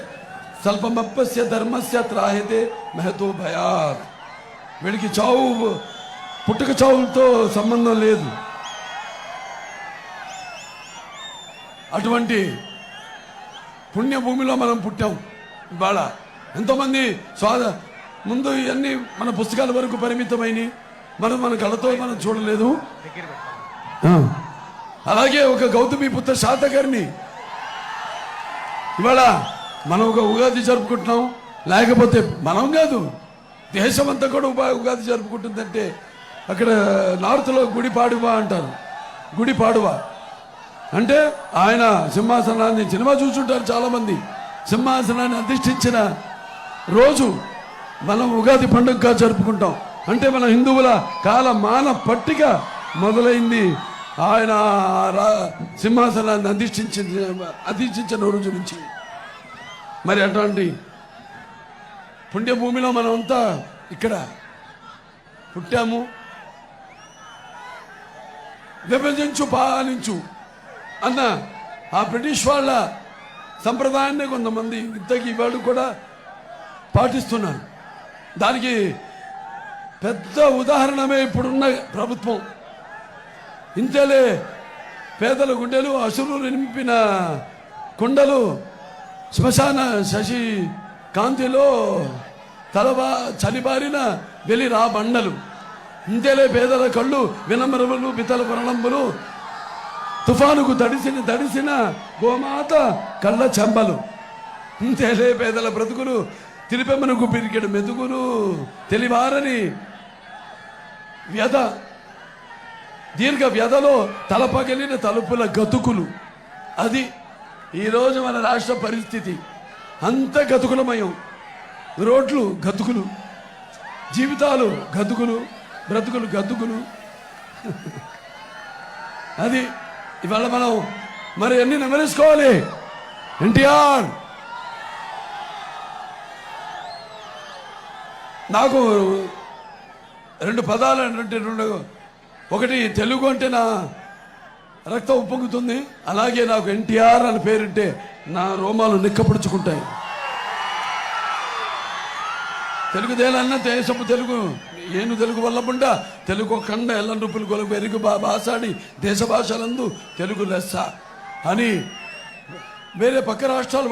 Speaker 1: స్వల్పమప్పస్య ధర్మస్య త్రాహితే మహతో భయాత్. వీడికి చావు పుట్టుక చావులతో సంబంధం లేదు. అటువంటి పుణ్యభూమిలో మనం పుట్టాం. ఇవాళ ఎంతోమంది ముందు ఇవన్నీ మన పుస్తకాల వరకు పరిమితమైనవి, మన కళతో మనం చూడలేదు. అలాగే ఒక గౌతమి పుత్ర శాతకర్ణి ఇవాళ మనం ఒక ఉగాది జరుపుకుంటున్నాం. లేకపోతే మనం కాదు, దేశం అంతా కూడా ఉగాది జరుపుకుంటుందంటే అక్కడ నార్త్లో గుడిపాడువా అంటారు. గుడిపాడువా అంటే ఆయన సింహాసనాన్ని, సినిమా చూసుంటారు చాలామంది, సింహాసనాన్ని అధిష్ఠించిన రోజు మనం ఉగాది పండుగగా జరుపుకుంటాం. అంటే మన హిందువుల కాలమాన పట్టిక మొదలైంది ఆయన సింహాసనాన్ని అధిష్ఠించిన రోజు నుంచి. మరి అటువంటి పుణ్యభూమిలో మనం అంతా ఇక్కడ పుట్టాము. విభజించు పాలించు అన్న ఆ బ్రిటిష్ వాళ్ళ సంప్రదాయాన్ని కొంతమంది ఇంతకీ వాళ్ళు కూడా పాటిస్తున్నారు. దానికి పెద్ద ఉదాహరణమే ఇప్పుడున్న ప్రభుత్వం. ఇంతలే పేదల గుండెలు అసురులు నింపిన కుండలు, శ్మశాన శశి కాంతిలో చలిబారిన వెలిరా బండలు, ఇంతేలే పేదల కళ్ళు వినమ్రములు బితల వరణంబులు, తుఫానుకు దడిసిన గోమాత కళ్ళ చెంబలు, ఇంతేలే పేదల బ్రతుకులు తిరిపెమ్మనకు పిరికెడు మెతుకులు, తెలివారని వ్యధ దీర్ఘ వ్యధలో తలపగలిన తలుపుల గతుకులు. అది ఈరోజు మన రాష్ట్ర పరిస్థితి. అంత గతుకులమయం, రోడ్లు గతుకులు, జీవితాలు గతుకులు, బ్రతుకులు గతుకులు. అది ఇవాళ మనం మరి అన్ని నెమరేసుకోవాలి. ఎన్టీఆర్ నాకు రెండు పదాలు అంటే ఒకటి తెలుగు అంటే నా రక్తం ఉప్పొంగుతుంది. అలాగే నాకు ఎన్టీఆర్ అని పేరుంటే నా రోమాలు నిక్కపడుచుకుంటాయి. తెలుగుదేలన్న దేశపు తెలుగు ఏను తెలుగు వల్లబుండ తెలుగు కండ ఎల్ల రూపులు కొలుగు ఎరుగు భాషాడి దేశ భాషలందు తెలుగు లెస్స అని వేరే పక్క రాష్ట్రాలు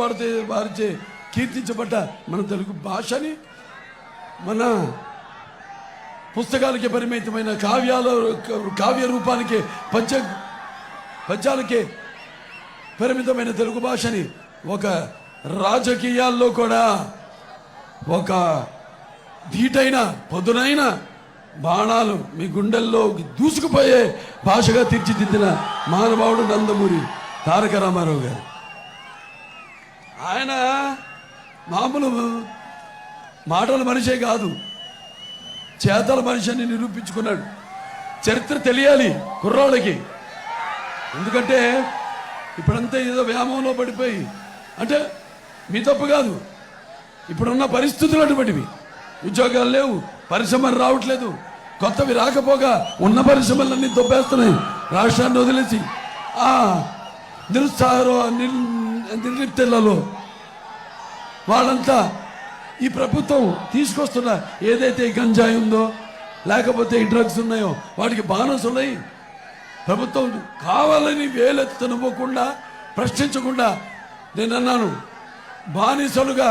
Speaker 1: వారిచే కీర్తించబడ్డ మన తెలుగు భాషని మన పుస్తకాలకే పరిమితమైన కావ్య రూపానికి పద్యాలకే పరిమితమైన తెలుగు భాషని ఒక రాజకీయాల్లో కూడా ఒక ధీటైన పదునైన బాణాలు మీ గుండెల్లో దూసుకుపోయే భాషగా తీర్చిదిద్దిన మహానుభావుడు నందమూరి తారక రామారావు గారు. ఆయన మామూలు మాటల మనిషే కాదు, చేతల మనిషి అని నిరూపించుకున్నాడు. చరిత్ర తెలియాలి కుర్రాళ్ళకి. ఎందుకంటే ఇప్పుడంతా ఏదో వ్యామోహంలో పడిపోయి, అంటే మీ తప్పు కాదు, ఇప్పుడున్న పరిస్థితులు అటువంటివి. ఉద్యోగాలు లేవు, పరిశ్రమలు రావట్లేదు, కొత్తవి రాకపోగా ఉన్న పరిశ్రమలన్నీ దొబ్బేస్తున్నాయి రాష్ట్రాన్ని వదిలేసి. ఆ నిర్లిప్తలలో వాళ్ళంతా ఈ ప్రభుత్వం తీసుకొస్తున్న ఏదైతే గంజాయి ఉందో లేకపోతే ఈ డ్రగ్స్ ఉన్నాయో వాటికి బానసులై ప్రభుత్వం కావాలని వేలెత్తనివ్వకుండా ప్రశ్నించకుండా నేను అన్నాను బానిసలుగా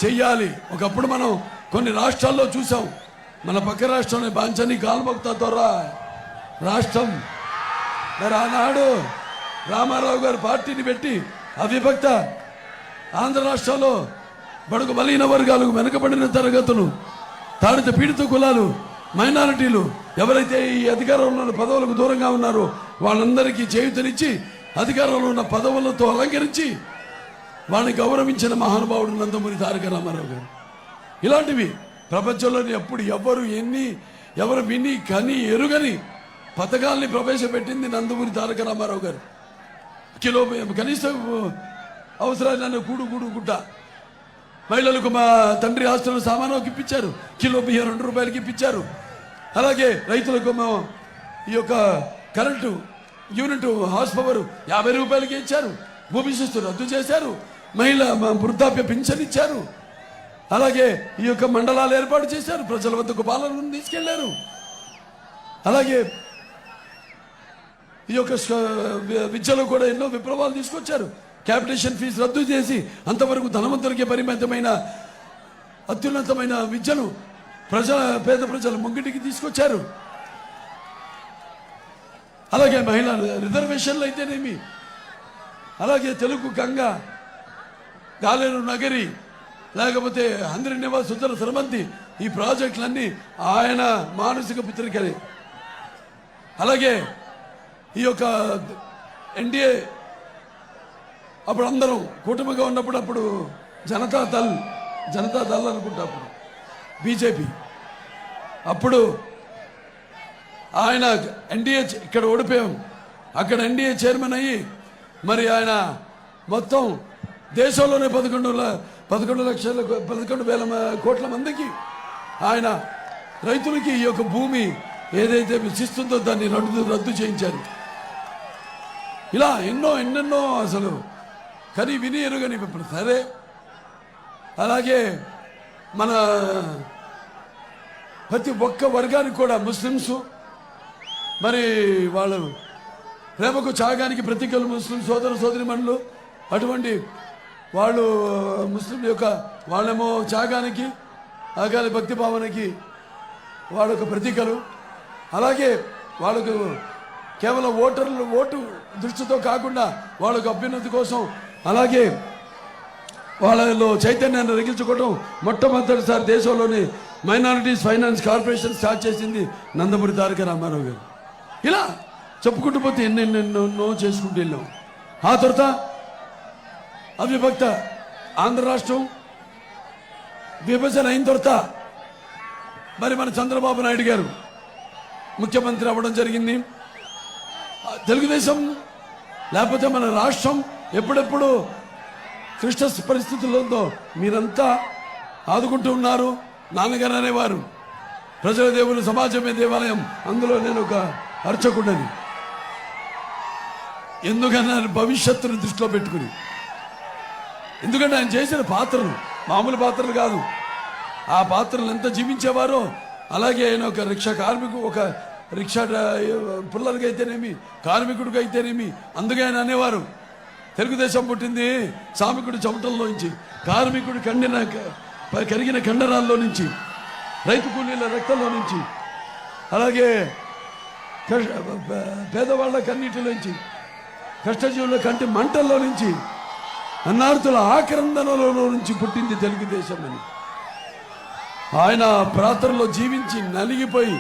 Speaker 1: చెయ్యాలి. ఒకప్పుడు మనం కొన్ని రాష్ట్రాల్లో చూసాం, మన పక్క రాష్ట్రంలో బాంచని కాల్మక్తా ద్వారా రాష్ట్రం. మరి ఆనాడు రామారావు గారు పార్టీని పెట్టి అవిభక్త ఆంధ్ర రాష్ట్రంలో బడుగు బలహీన వర్గాలు, వెనుకబడిన తరగతులు, తాడిత పీడిత కులాలు, మైనారిటీలు ఎవరైతే ఈ అధికారంలో ఉన్న పదవులకు దూరంగా ఉన్నారో వాళ్ళందరికీ చేయూతనిచ్చి అధికారంలో ఉన్న పదవులతో అలంకరించి వాళ్ళని గౌరవించిన మహానుభావుడు నందమూరి తారక రామారావు గారు. ఇలాంటివి ప్రపంచంలోని ఎప్పుడు ఎవరు విని కని ఎరుగని పథకాల్ని ప్రవేశపెట్టింది నందమూరి తారక రామారావు గారు. కనీస అవసరాన్ని గుట్ట మహిళలకు మా తండ్రి ఆస్తులు సామాను ఇప్పించారు, కిలో బియ్యం 2 రూపాయలకి ఇప్పించారు. అలాగే రైతులకు ఈ యొక్క కరెంటు యూనిట్ హార్స్ పవర్ 50 రూపాయలకి ఇచ్చారు. భూమి శిస్తు రద్దు చేశారు. మహిళ వృద్ధాప్య పింఛన్ ఇచ్చారు. అలాగే ఈ యొక్క మండలాలు ఏర్పాటు చేశారు. ప్రజల వద్దకు పాలనను తీసుకెళ్లారు. అలాగే ఈ యొక్క విద్యలో కూడా ఎన్నో విప్లవాలు తీసుకొచ్చారు. క్యాపిటేషన్ ఫీజు రద్దు చేసి అంతవరకు ధనవంతులకే పరిమితమైన అత్యున్నతమైన విద్యను పేద ప్రజల ముంగిటికి తీసుకొచ్చారు. అలాగే మహిళా రిజర్వేషన్లు అయితేనేమి, అలాగే తెలుగు గంగ, గాలేరు నగరి, లేకపోతే అందరి నివాస్ ఉత్తర సరమంతి, ఈ ప్రాజెక్టులన్నీ ఆయన మానసిక పుత్రికలే. అలాగే ఈ యొక్క ఎన్డీఏ అప్పుడు అందరం కూటమిగా ఉన్నప్పుడు అప్పుడు జనతా దళ్ అనుకుంటా, అప్పుడు బీజేపీ. అప్పుడు ఆయన ఎన్డీఏ ఇక్కడ ఓడిపోయాం, అక్కడ ఎన్డీఏ చైర్మన్ అయ్యి మరి ఆయన మొత్తం దేశంలోనే 11,000 కోట్ల మందికి ఆయన రైతులకి ఈ యొక్క భూమి ఏదైతే శిస్తుందో దాన్ని రద్దు చేయించారు. ఇలా ఎన్నెన్నో అసలు కని విని ఎరుగని సరే. అలాగే మన ప్రతి ఒక్క వర్గానికి కూడా ముస్లిమ్స్ మరి వాళ్ళు ప్రేమకు త్యాగానికి ప్రతీకలు ముస్లిం సోదరిమణులు, అటువంటి వాళ్ళు ముస్లిం యొక్క వాళ్ళేమో త్యాగానికి ఆగాలి భక్తి భావనకి వాళ్ళొక ప్రతీకలు. అలాగే వాళ్ళకు కేవలం ఓటు దృష్టితో కాకుండా వాళ్ళకు అభ్యున్నతి కోసం, అలాగే వాళ్ళలో చైతన్యాన్ని రగిల్చుకోవడం మొట్టమొదటిసారి దేశంలోని మైనారిటీస్ ఫైనాన్స్ కార్పొరేషన్ స్టార్ట్ చేసింది నందమూరి తారక రామారావు గారు. ఇలా చెప్పుకుంటూ పోతే ఎన్నెన్నెన్నో చేసుకుంటూ వెళ్ళాం. ఆ తర్వాత అవిభక్త ఆంధ్ర రాష్ట్రం విభజన అయిన తర్వాత మరి మన చంద్రబాబు నాయుడు గారు ముఖ్యమంత్రి అవ్వడం జరిగింది. తెలుగుదేశం లేకపోతే మన రాష్ట్రం ఎప్పుడెప్పుడు క్లిష్ట పరిస్థితుల్లో ఉందో మీరంతా ఆదుకుంటూ ఉన్నారు. నాన్నగారు అనేవారు, ప్రజల దేవులు సమాజమే దేవాలయం, అందులో నేను ఒక అర్చకుడని. ఎందుకన్నా భవిష్యత్తును దృష్టిలో పెట్టుకుని, ఎందుకంటే ఆయన చేసిన పాత్రలు మామూలు పాత్రలు కాదు. ఆ పాత్రలు ఎంత జీవించేవారో, అలాగే ఆయన ఒక రిక్షా పిల్లలకి అయితేనేమి, కార్మికుడికి అయితేనేమి, అందుకే ఆయన అనేవారు తెలుగుదేశం పుట్టింది శ్రామికుడి చెమటల్లో నుంచి, కార్మికుడు కరిగిన కండరాల్లో నుంచి, రైతు కూలీల రక్తంలో నుంచి, అలాగే పేదవాళ్ళ కన్నీటిలోంచి, కష్టజీవుల కంటి మంటల్లో నుంచి, అన్నార్థుల ఆక్రందనలో నుంచి పుట్టింది తెలుగుదేశం అని ఆయన ప్రాంతంలో జీవించి నలిగిపోయి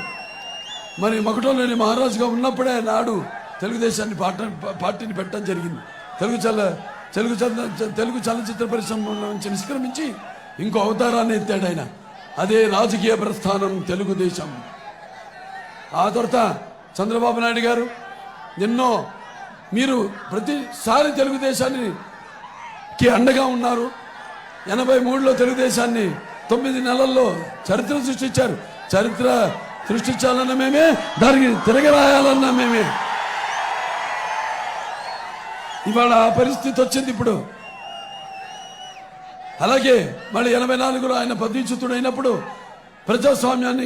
Speaker 1: మరి మకుటంలోని మహారాజుగా ఉన్నప్పుడే నాడు తెలుగుదేశాన్ని పార్టీని పెట్టడం జరిగింది. తెలుగు చలనచిత్ర పరిశ్రమ నుంచి నిష్క్రమించి ఇంకో అవతారాన్ని ఎత్తాడు ఆయన. అదే రాజకీయ ప్రస్థానం తెలుగుదేశం. ఆ తర్వాత చంద్రబాబు నాయుడు గారు ఎన్నో మీరు ప్రతిసారి తెలుగుదేశానికి అండగా ఉన్నారు. 83లో తెలుగుదేశాన్ని 9 నెలల్లో చరిత్ర సృష్టించారు. చరిత్ర సృష్టించాలన్న మేమే, దానికి తిరగరాయాలన్న మేమే. ఇవాళ ఆ పరిస్థితి వచ్చింది ఇప్పుడు. అలాగే మళ్ళీ 84లో ఆయన పదవీచ్యుతుడైనప్పుడు ప్రజాస్వామ్యం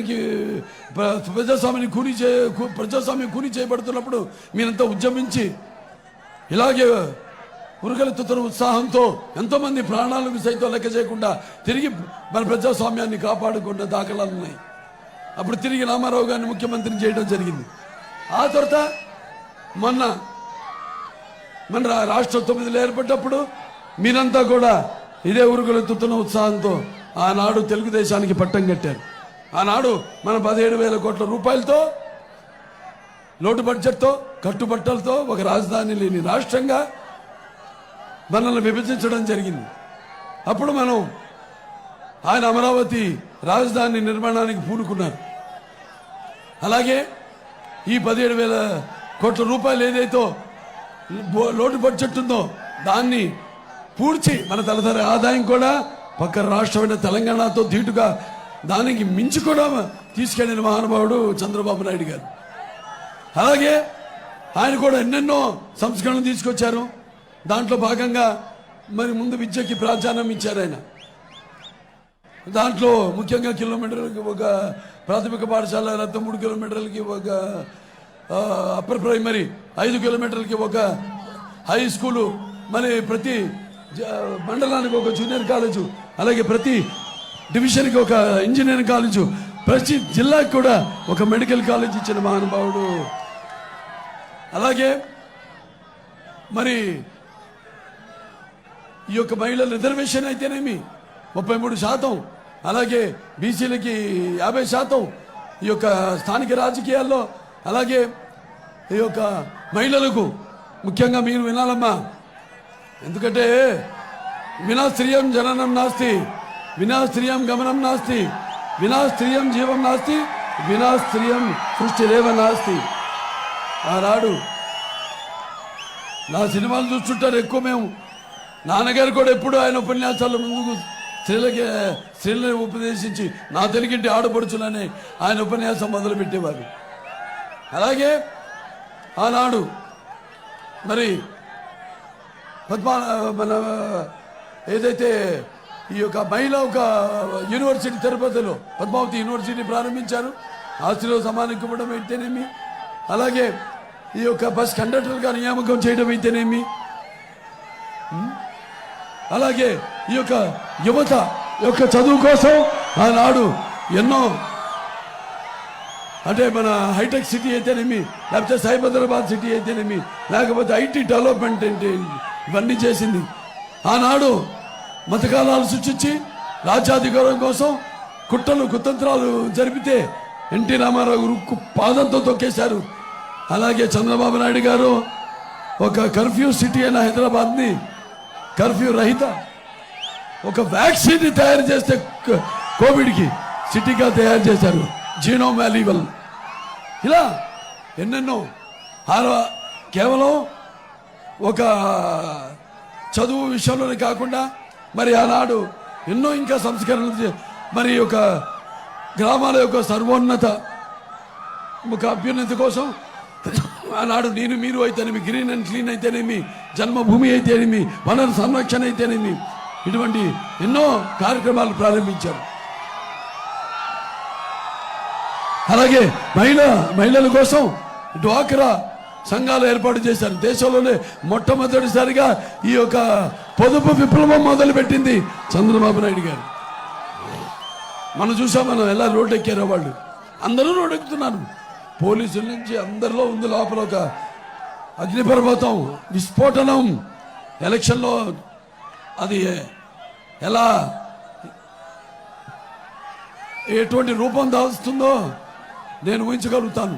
Speaker 1: కూని చేయబడుతున్నప్పుడు మీరంతా ఉద్యమించి ఇలాగే ఉరకలెత్తుతున్న ఉత్సాహంతో ఎంతోమంది ప్రాణాలకు సైతం లెక్క చేయకుండా తిరిగి మన ప్రజాస్వామ్యాన్ని కాపాడుకున్న దాఖలాలు ఉన్నాయి. అప్పుడు తిరిగి రామారావు గారిని ముఖ్యమంత్రిని చేయడం జరిగింది. ఆ తర్వాత మన రాష్ట్రం 9 ఏర్పడ్డప్పుడు మీరంతా కూడా ఇదే ఉరుగులెత్తుతున్న ఉత్సాహంతో ఆనాడు తెలుగుదేశానికి పట్టం కట్టారు. ఆనాడు మన 17,000 కోట్ల రూపాయలతో లోటు బడ్జెట్తో కట్టుబట్టలతో ఒక రాజధాని లేని రాష్ట్రంగా మనల్ని విభజించడం జరిగింది. అప్పుడు ఆయన అమరావతి రాజధాని నిర్మాణానికి పూనుకున్నారు. అలాగే ఈ 17,000 కోట్ల రూపాయలు ఏదైతే లోటు బడ్జెట్ ఉందో దాన్ని పూడ్చి మన తలసరి ఆదాయం కూడా పక్క రాష్ట్రమైన తెలంగాణతో ధీటుగా దానికి మించి కూడా తీసుకెళ్లిన మహానుభావుడు చంద్రబాబు నాయుడు గారు. అలాగే ఆయన కూడా ఎన్నెన్నో సంస్కరణలు తీసుకొచ్చారు. దాంట్లో భాగంగా మరి ముందు విద్యకి ప్రాధాన్యం ఇచ్చారు ఆయన. దాంట్లో ముఖ్యంగా కిలోమీటర్లకి ఒక ప్రాథమిక పాఠశాల, 3 కిలోమీటర్లకి ఒక అప్పర్ ప్రైమరీ, 5 కిలోమీటర్లకి ఒక హై స్కూలు, మరి ప్రతి మండలానికి ఒక జూనియర్ కాలేజు, అలాగే ప్రతి డివిజన్కి ఒక ఇంజనీరింగ్ కాలేజు, ప్రతి జిల్లాకి కూడా ఒక మెడికల్ కాలేజ్ ఇచ్చిన మహానుభావుడు. అలాగే మరి ఈ యొక్క మహిళల రిజర్వేషన్ అయితేనేమి 33%, అలాగే బీసీలకి 50%, ఈ యొక్క స్థానిక రాజకీయాల్లో, అలాగే ఈ యొక్క మహిళలకు ముఖ్యంగా మీరు వినాలమ్మా, ఎందుకంటే వినా స్త్రియం జననం నాస్తి, వినా స్త్రియం గమనం నాస్తి, వినా స్త్రియం జీవం నాస్తి, వినా స్త్రియం సృష్టిరేవ నాస్తి. ఆనాడు నా సినిమాలు చూస్తుంటారు ఎక్కువ. మేము నాన్నగారు కూడా ఎప్పుడు ఆయన ఉపన్యాసాల ముందుకు స్త్రీలను ఉపదేశించి నా తెలుగింటి ఆడపడుచులని ఆయన ఉపన్యాసం మొదలుపెట్టేవారు. అలాగే ఆనాడు మరి మన ఏదైతే ఈ యొక్క మహిళ ఒక యూనివర్సిటీ తిరుపతిలో పద్మావతి యూనివర్సిటీ ప్రారంభించారు. ఆస్తిలో సమానం ఇవ్వడం అయితేనేమి, అలాగే ఈ యొక్క బస్ కండక్టర్గా నియామకం చేయడం అయితేనేమి, అలాగే ఈ యొక్క యువత యొక్క చదువు కోసం ఆనాడు ఎన్నో, అంటే మన హైటెక్ సిటీ అయితేనేమి, లేకపోతే సైబరాబాద్ సిటీ అయితేనేమి, లేకపోతే ఐటీ డెవలప్మెంట్ ఏంటి, ఇవన్నీ చేసింది. ఆనాడు మతకాలాలు సృష్టించి రాజ్యాధికారం కోసం కుట్రలు కుతంత్రాలు జరిపితే ఎన్టీ రామారావు రుక్కు పాదంతో తొక్కేశారు. అలాగే చంద్రబాబు నాయుడు గారు ఒక కర్ఫ్యూ సిటీ అయిన హైదరాబాద్ని కర్ఫ్యూ రహిత ఒక వ్యాక్సిన్ తయారు చేస్తే కోవిడ్కి సిటీగా తయారు చేశారు, జీనోమ్ వ్యాలీవల్. ఇలా ఎన్నెన్నో కేవలం ఒక చదువు విషయంలోనే కాకుండా మరి ఆనాడు ఎన్నో ఇంకా సంస్కరణలు, మరి ఒక గ్రామాల యొక్క సర్వోన్నత ఒక అభ్యున్నతి కోసం ఆనాడు నేను మీరు అయితేనేమి, గ్రీన్ అండ్ క్లీన్ అయితేనేమి, జన్మభూమి అయితేనేమి, వనరు సంరక్షణ అయితేనేమి, ఇటువంటి ఎన్నో కార్యక్రమాలు ప్రారంభించారు. అలాగే మహిళల కోసం డ్వాక్రా సంఘాలు ఏర్పాటు చేశారు. దేశంలోనే మొట్టమొదటిసారిగా ఈ యొక్క పొదుపు విప్లవం మొదలుపెట్టింది చంద్రబాబు నాయుడు గారు. మనం ఎలా రోడ్డు ఎక్కారో వాళ్ళు అందరూ రోడ్డు ఎక్కుతున్నారు. పోలీసుల నుంచి అందరిలో ఉంది లోపల ఒక అగ్నిపర్వతం, విస్ఫోటనం. ఎలక్షన్లో అది ఎలా ఎటువంటి రూపం దాల్స్తుందో నేను ఊహించగలుగుతాను.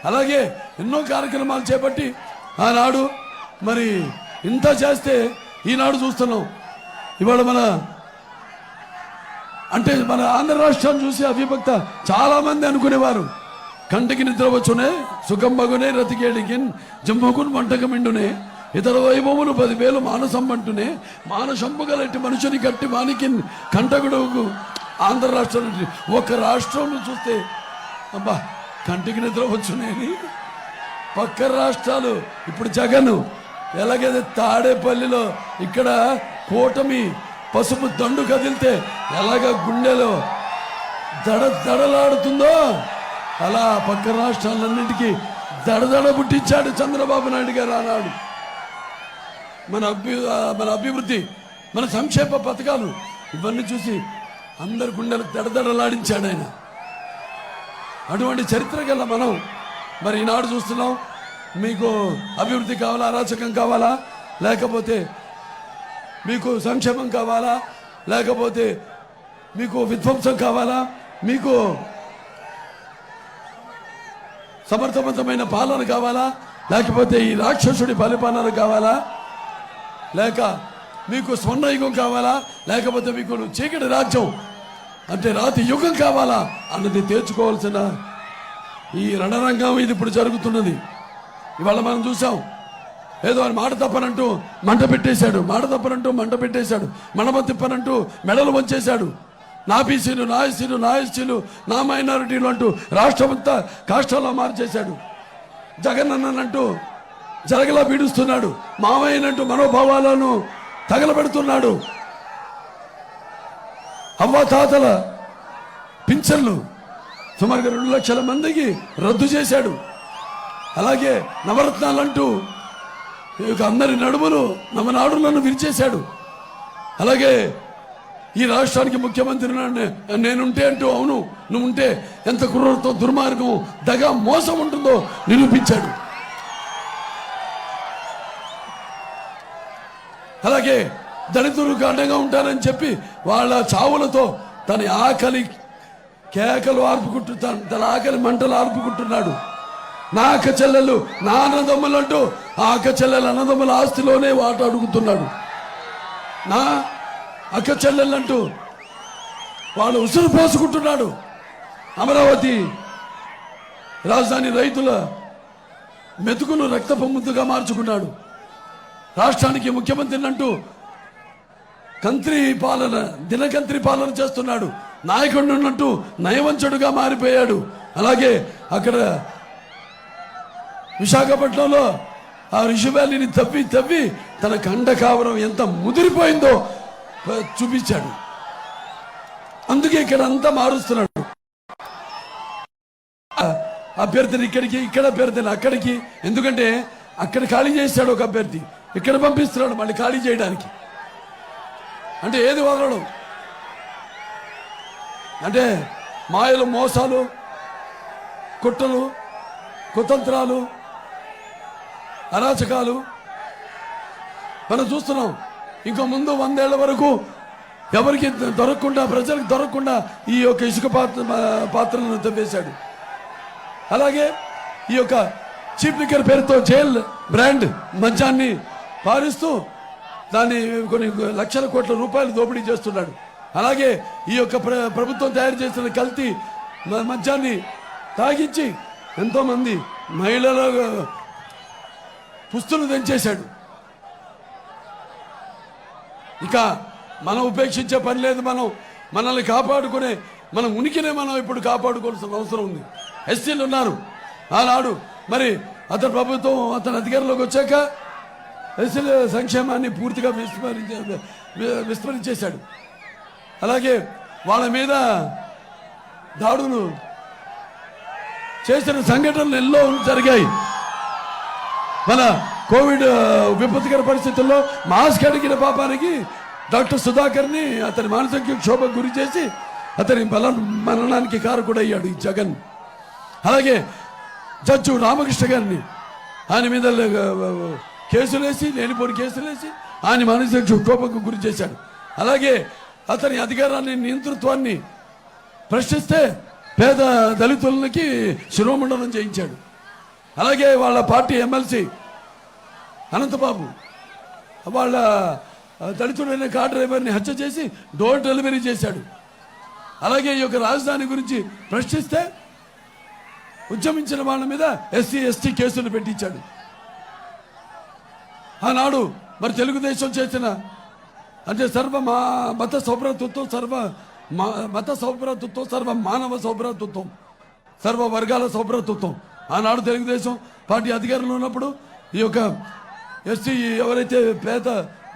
Speaker 1: అలాగే ఎన్నో కార్యక్రమాలు చేపట్టి ఆనాడు మరి ఇంత చేస్తే ఈనాడు చూస్తున్నాం. ఇవాళ మన ఆంధ్ర రాష్ట్రాన్ని చూసి అవిభక్త చాలా మంది అనుకునేవారు, కంటికి నిద్ర వచ్చునే సుఖం బగునే రతికేడికి జమ్మకుని వంటకమిండునే ఇతర వైభవములు 10,000 మానసంబంటునే మానసంబగలట్టి మనుషుని గట్టి వానికి కంటకుడుకు. ఆంధ్ర రాష్ట్రం నుంచి ఒక రాష్ట్రం చూస్తే అబ్బా కంటికి నిద్ర వచ్చునేని పక్క రాష్ట్రాలు ఇప్పుడు జగన్ ఎలాగైతే తాడేపల్లిలో ఇక్కడ కూటమి పసుపు దండు కదిలితే ఎలాగ గుండెలో దడలాడుతుందో అలా పక్క రాష్ట్రాలన్నింటికీ దడదడ పుట్టించాడు చంద్రబాబు నాయుడు గారు. ఆనాడు మన అభివృద్ధి, మన సంక్షేమ పథకాలు ఇవన్నీ చూసి అందరి గుండెలు దడదడలాడించాడు ఆయన. అటువంటి చరిత్ర గల మనం మరి ఈనాడు చూస్తున్నాం, మీకు అభివృద్ధి కావాలా, అరాచకం కావాలా, లేకపోతే మీకు సంక్షేమం కావాలా, లేకపోతే మీకు విధ్వంసం కావాలా, మీకు సమర్థవంతమైన పాలన కావాలా, లేకపోతే ఈ రాక్షసుడి పరిపాలన కావాలా, లేక మీకు స్వర్ణయుగం కావాలా, లేకపోతే మీకు చీకటి రాజ్యం అంటే రాతి యుగం కావాలా అన్నది తేల్చుకోవాల్సిన ఈ రణరంగం ఇది ఇప్పుడు జరుగుతున్నది. ఇవాళ మనం చూసాం, ఏదో అని మాట తప్పనంటూ మంట పెట్టేశాడు, మాట తప్పనంటూ మంట పెట్టేశాడు, మడమ తిప్పనంటూ మెడలు వంచేశాడు. నా బీసీలు, నా ఎస్సీలు, నా ఎస్టీలు, నా మైనారిటీలు అంటూ రాష్ట్రమంతా కాష్టాల్లో మార్చేశాడు. జగన్ అన్నంటూ జరగలా పీడిస్తున్నాడు, మామయ్యనంటూ మనోభావాలను తగలబెడుతున్నాడు. అవ్వాతాతల పింఛన్లు సుమారుగా 2 లక్షల మందికి రద్దు చేశాడు. అలాగే నవరత్నాలంటూ అందరి నడుములు నవనాడులను విరిచేశాడు. అలాగే ఈ రాష్ట్రానికి ముఖ్యమంత్రి నేనుంటే అంటూ, అవును నువ్వు ఉంటే ఎంత క్రూరత్వం, దుర్మార్గం, దగ, మోసం ఉంటుందో నిరూపించాడు. అలాగే దళితులకు అండగా ఉంటారని చెప్పి వాళ్ళ చావులతో తన ఆకలి కేకలు ఆర్పుకుంటున్నాడు, తన ఆకలి మంటలు ఆర్పుకుంటున్నాడు. నా అక్క చెల్లెలు, నా అన్నదమ్ములు అంటూ ఆ అక్క చెల్లెలు అన్నదమ్ముల ఆస్తిలోనే వాట అడుగుతున్నాడు. నా అక్క చెల్లెళ్ళంటూ వాళ్ళు ఉసురు పోసుకుంటున్నాడు. అమరావతి రాజధాని రైతుల మెతుకులు రక్తపు ముద్దుగా మార్చుకున్నాడు. రాష్ట్రానికి ముఖ్యమంత్రి అంటూ కంత్రి పాలన, దినకంత్రి పాలన చేస్తున్నాడు. నాయకుడు ఉన్నట్టు నయవంచుడుగా మారిపోయాడు. అలాగే అక్కడ విశాఖపట్నంలో ఆ రిషి వ్యాలీని తవ్వి తవ్వి తన కండ కావరం ఎంత ముదిరిపోయిందో చూపించాడు. అందుకే ఇక్కడ అంతా మారుస్తున్నాడు. అభ్యర్థిని ఇక్కడికి, ఇక్కడ అభ్యర్థిని అక్కడికి. ఎందుకంటే అక్కడ ఖాళీ చేశాడు ఒక అభ్యర్థి, ఇక్కడ పంపిస్తున్నాడు మళ్ళీ ఖాళీ చేయడానికి. అంటే ఏది వదలడం అంటే మాయలు, మోసాలు, కుట్రలు, కుతంత్రాలు, అరాచకాలు మనం చూస్తున్నాం. ఇంకో ముందు 100 ఏళ్ల వరకు ఎవరికి దొరకకుండా, ప్రజలకు దొరకకుండా ఈ యొక్క ఇసుక పాత్రలను తవ్వేశాడు. అలాగే ఈ యొక్క చీప్ లిక్కర్ పేరుతో జైల్ బ్రాండ్ మద్యాన్ని పారిస్తూ దాన్ని కొన్ని లక్షల కోట్ల రూపాయలు దోపిడీ చేస్తున్నాడు. అలాగే ఈ యొక్క ప్రభుత్వం తయారు చేసిన కల్తీ మద్యాన్ని తాగించి ఎంతోమంది మహిళల పుస్తులు తెంచేశాడు. ఇక మనం ఉపేక్షించే పని లేదు. మనల్ని కాపాడుకునే మన ఉనికినే మనం ఇప్పుడు కాపాడుకోవాల్సిన అవసరం ఉంది. ఎస్సీలు ఉన్నారు. ఆనాడు మరి అతని ప్రభుత్వం అతని అధికారంలోకి వచ్చాక ఎస్సీల సంక్షేమాన్ని పూర్తిగా విస్మరించేశాడు. అలాగే వాళ్ళ మీద దాడులు చేసిన సంఘటనలు ఎన్నో జరిగాయి. మన కోవిడ్ విపత్కర పరిస్థితుల్లో మాస్క్ అడిగిన పాపానికి డాక్టర్ సుధాకర్ని అతని మానసిక క్షోభకు గురి చేసి అతని మరణానికి కారకుడయ్యాడు ఈ జగన్. అలాగే జడ్జి రామకృష్ణ గారిని ఆయన మీద కేసులేసి, లేనిపోని కేసులేసి ఆయన మానసిక క్షోభకు గురి చేశాడు. అలాగే అతని అధికారాన్ని, నియంతృత్వాన్ని ప్రశ్నిస్తే పేద దళితులకి శిరోమండనం చేయించాడు. అలాగే వాళ్ళ పార్టీ ఎమ్మెల్సీ అనంతబాబు వాళ్ళ దళితుడైన కార్ డ్రైవర్ని హత్య చేసి డోర్ డెలివరీ చేశాడు. అలాగే ఈ యొక్క రాజధాని గురించి ప్రశ్నిస్తే ఉద్యమించిన వాళ్ళ మీద ఎస్సీ ఎస్టీ కేసులు పెట్టించాడు. ఆనాడు మరి తెలుగుదేశం చేసిన అంటే మత సౌభ్రాతృత్వం, మత సౌభ్రాతృత్వం, సర్వ మానవ సౌభ్రాతృత్వం, సర్వ వర్గాల సౌభ్రాతృత్వం. ఆనాడు తెలుగుదేశం పార్టీ అధికారంలో ఉన్నప్పుడు ఈ యొక్క ఎస్సీ ఎవరైతే పేద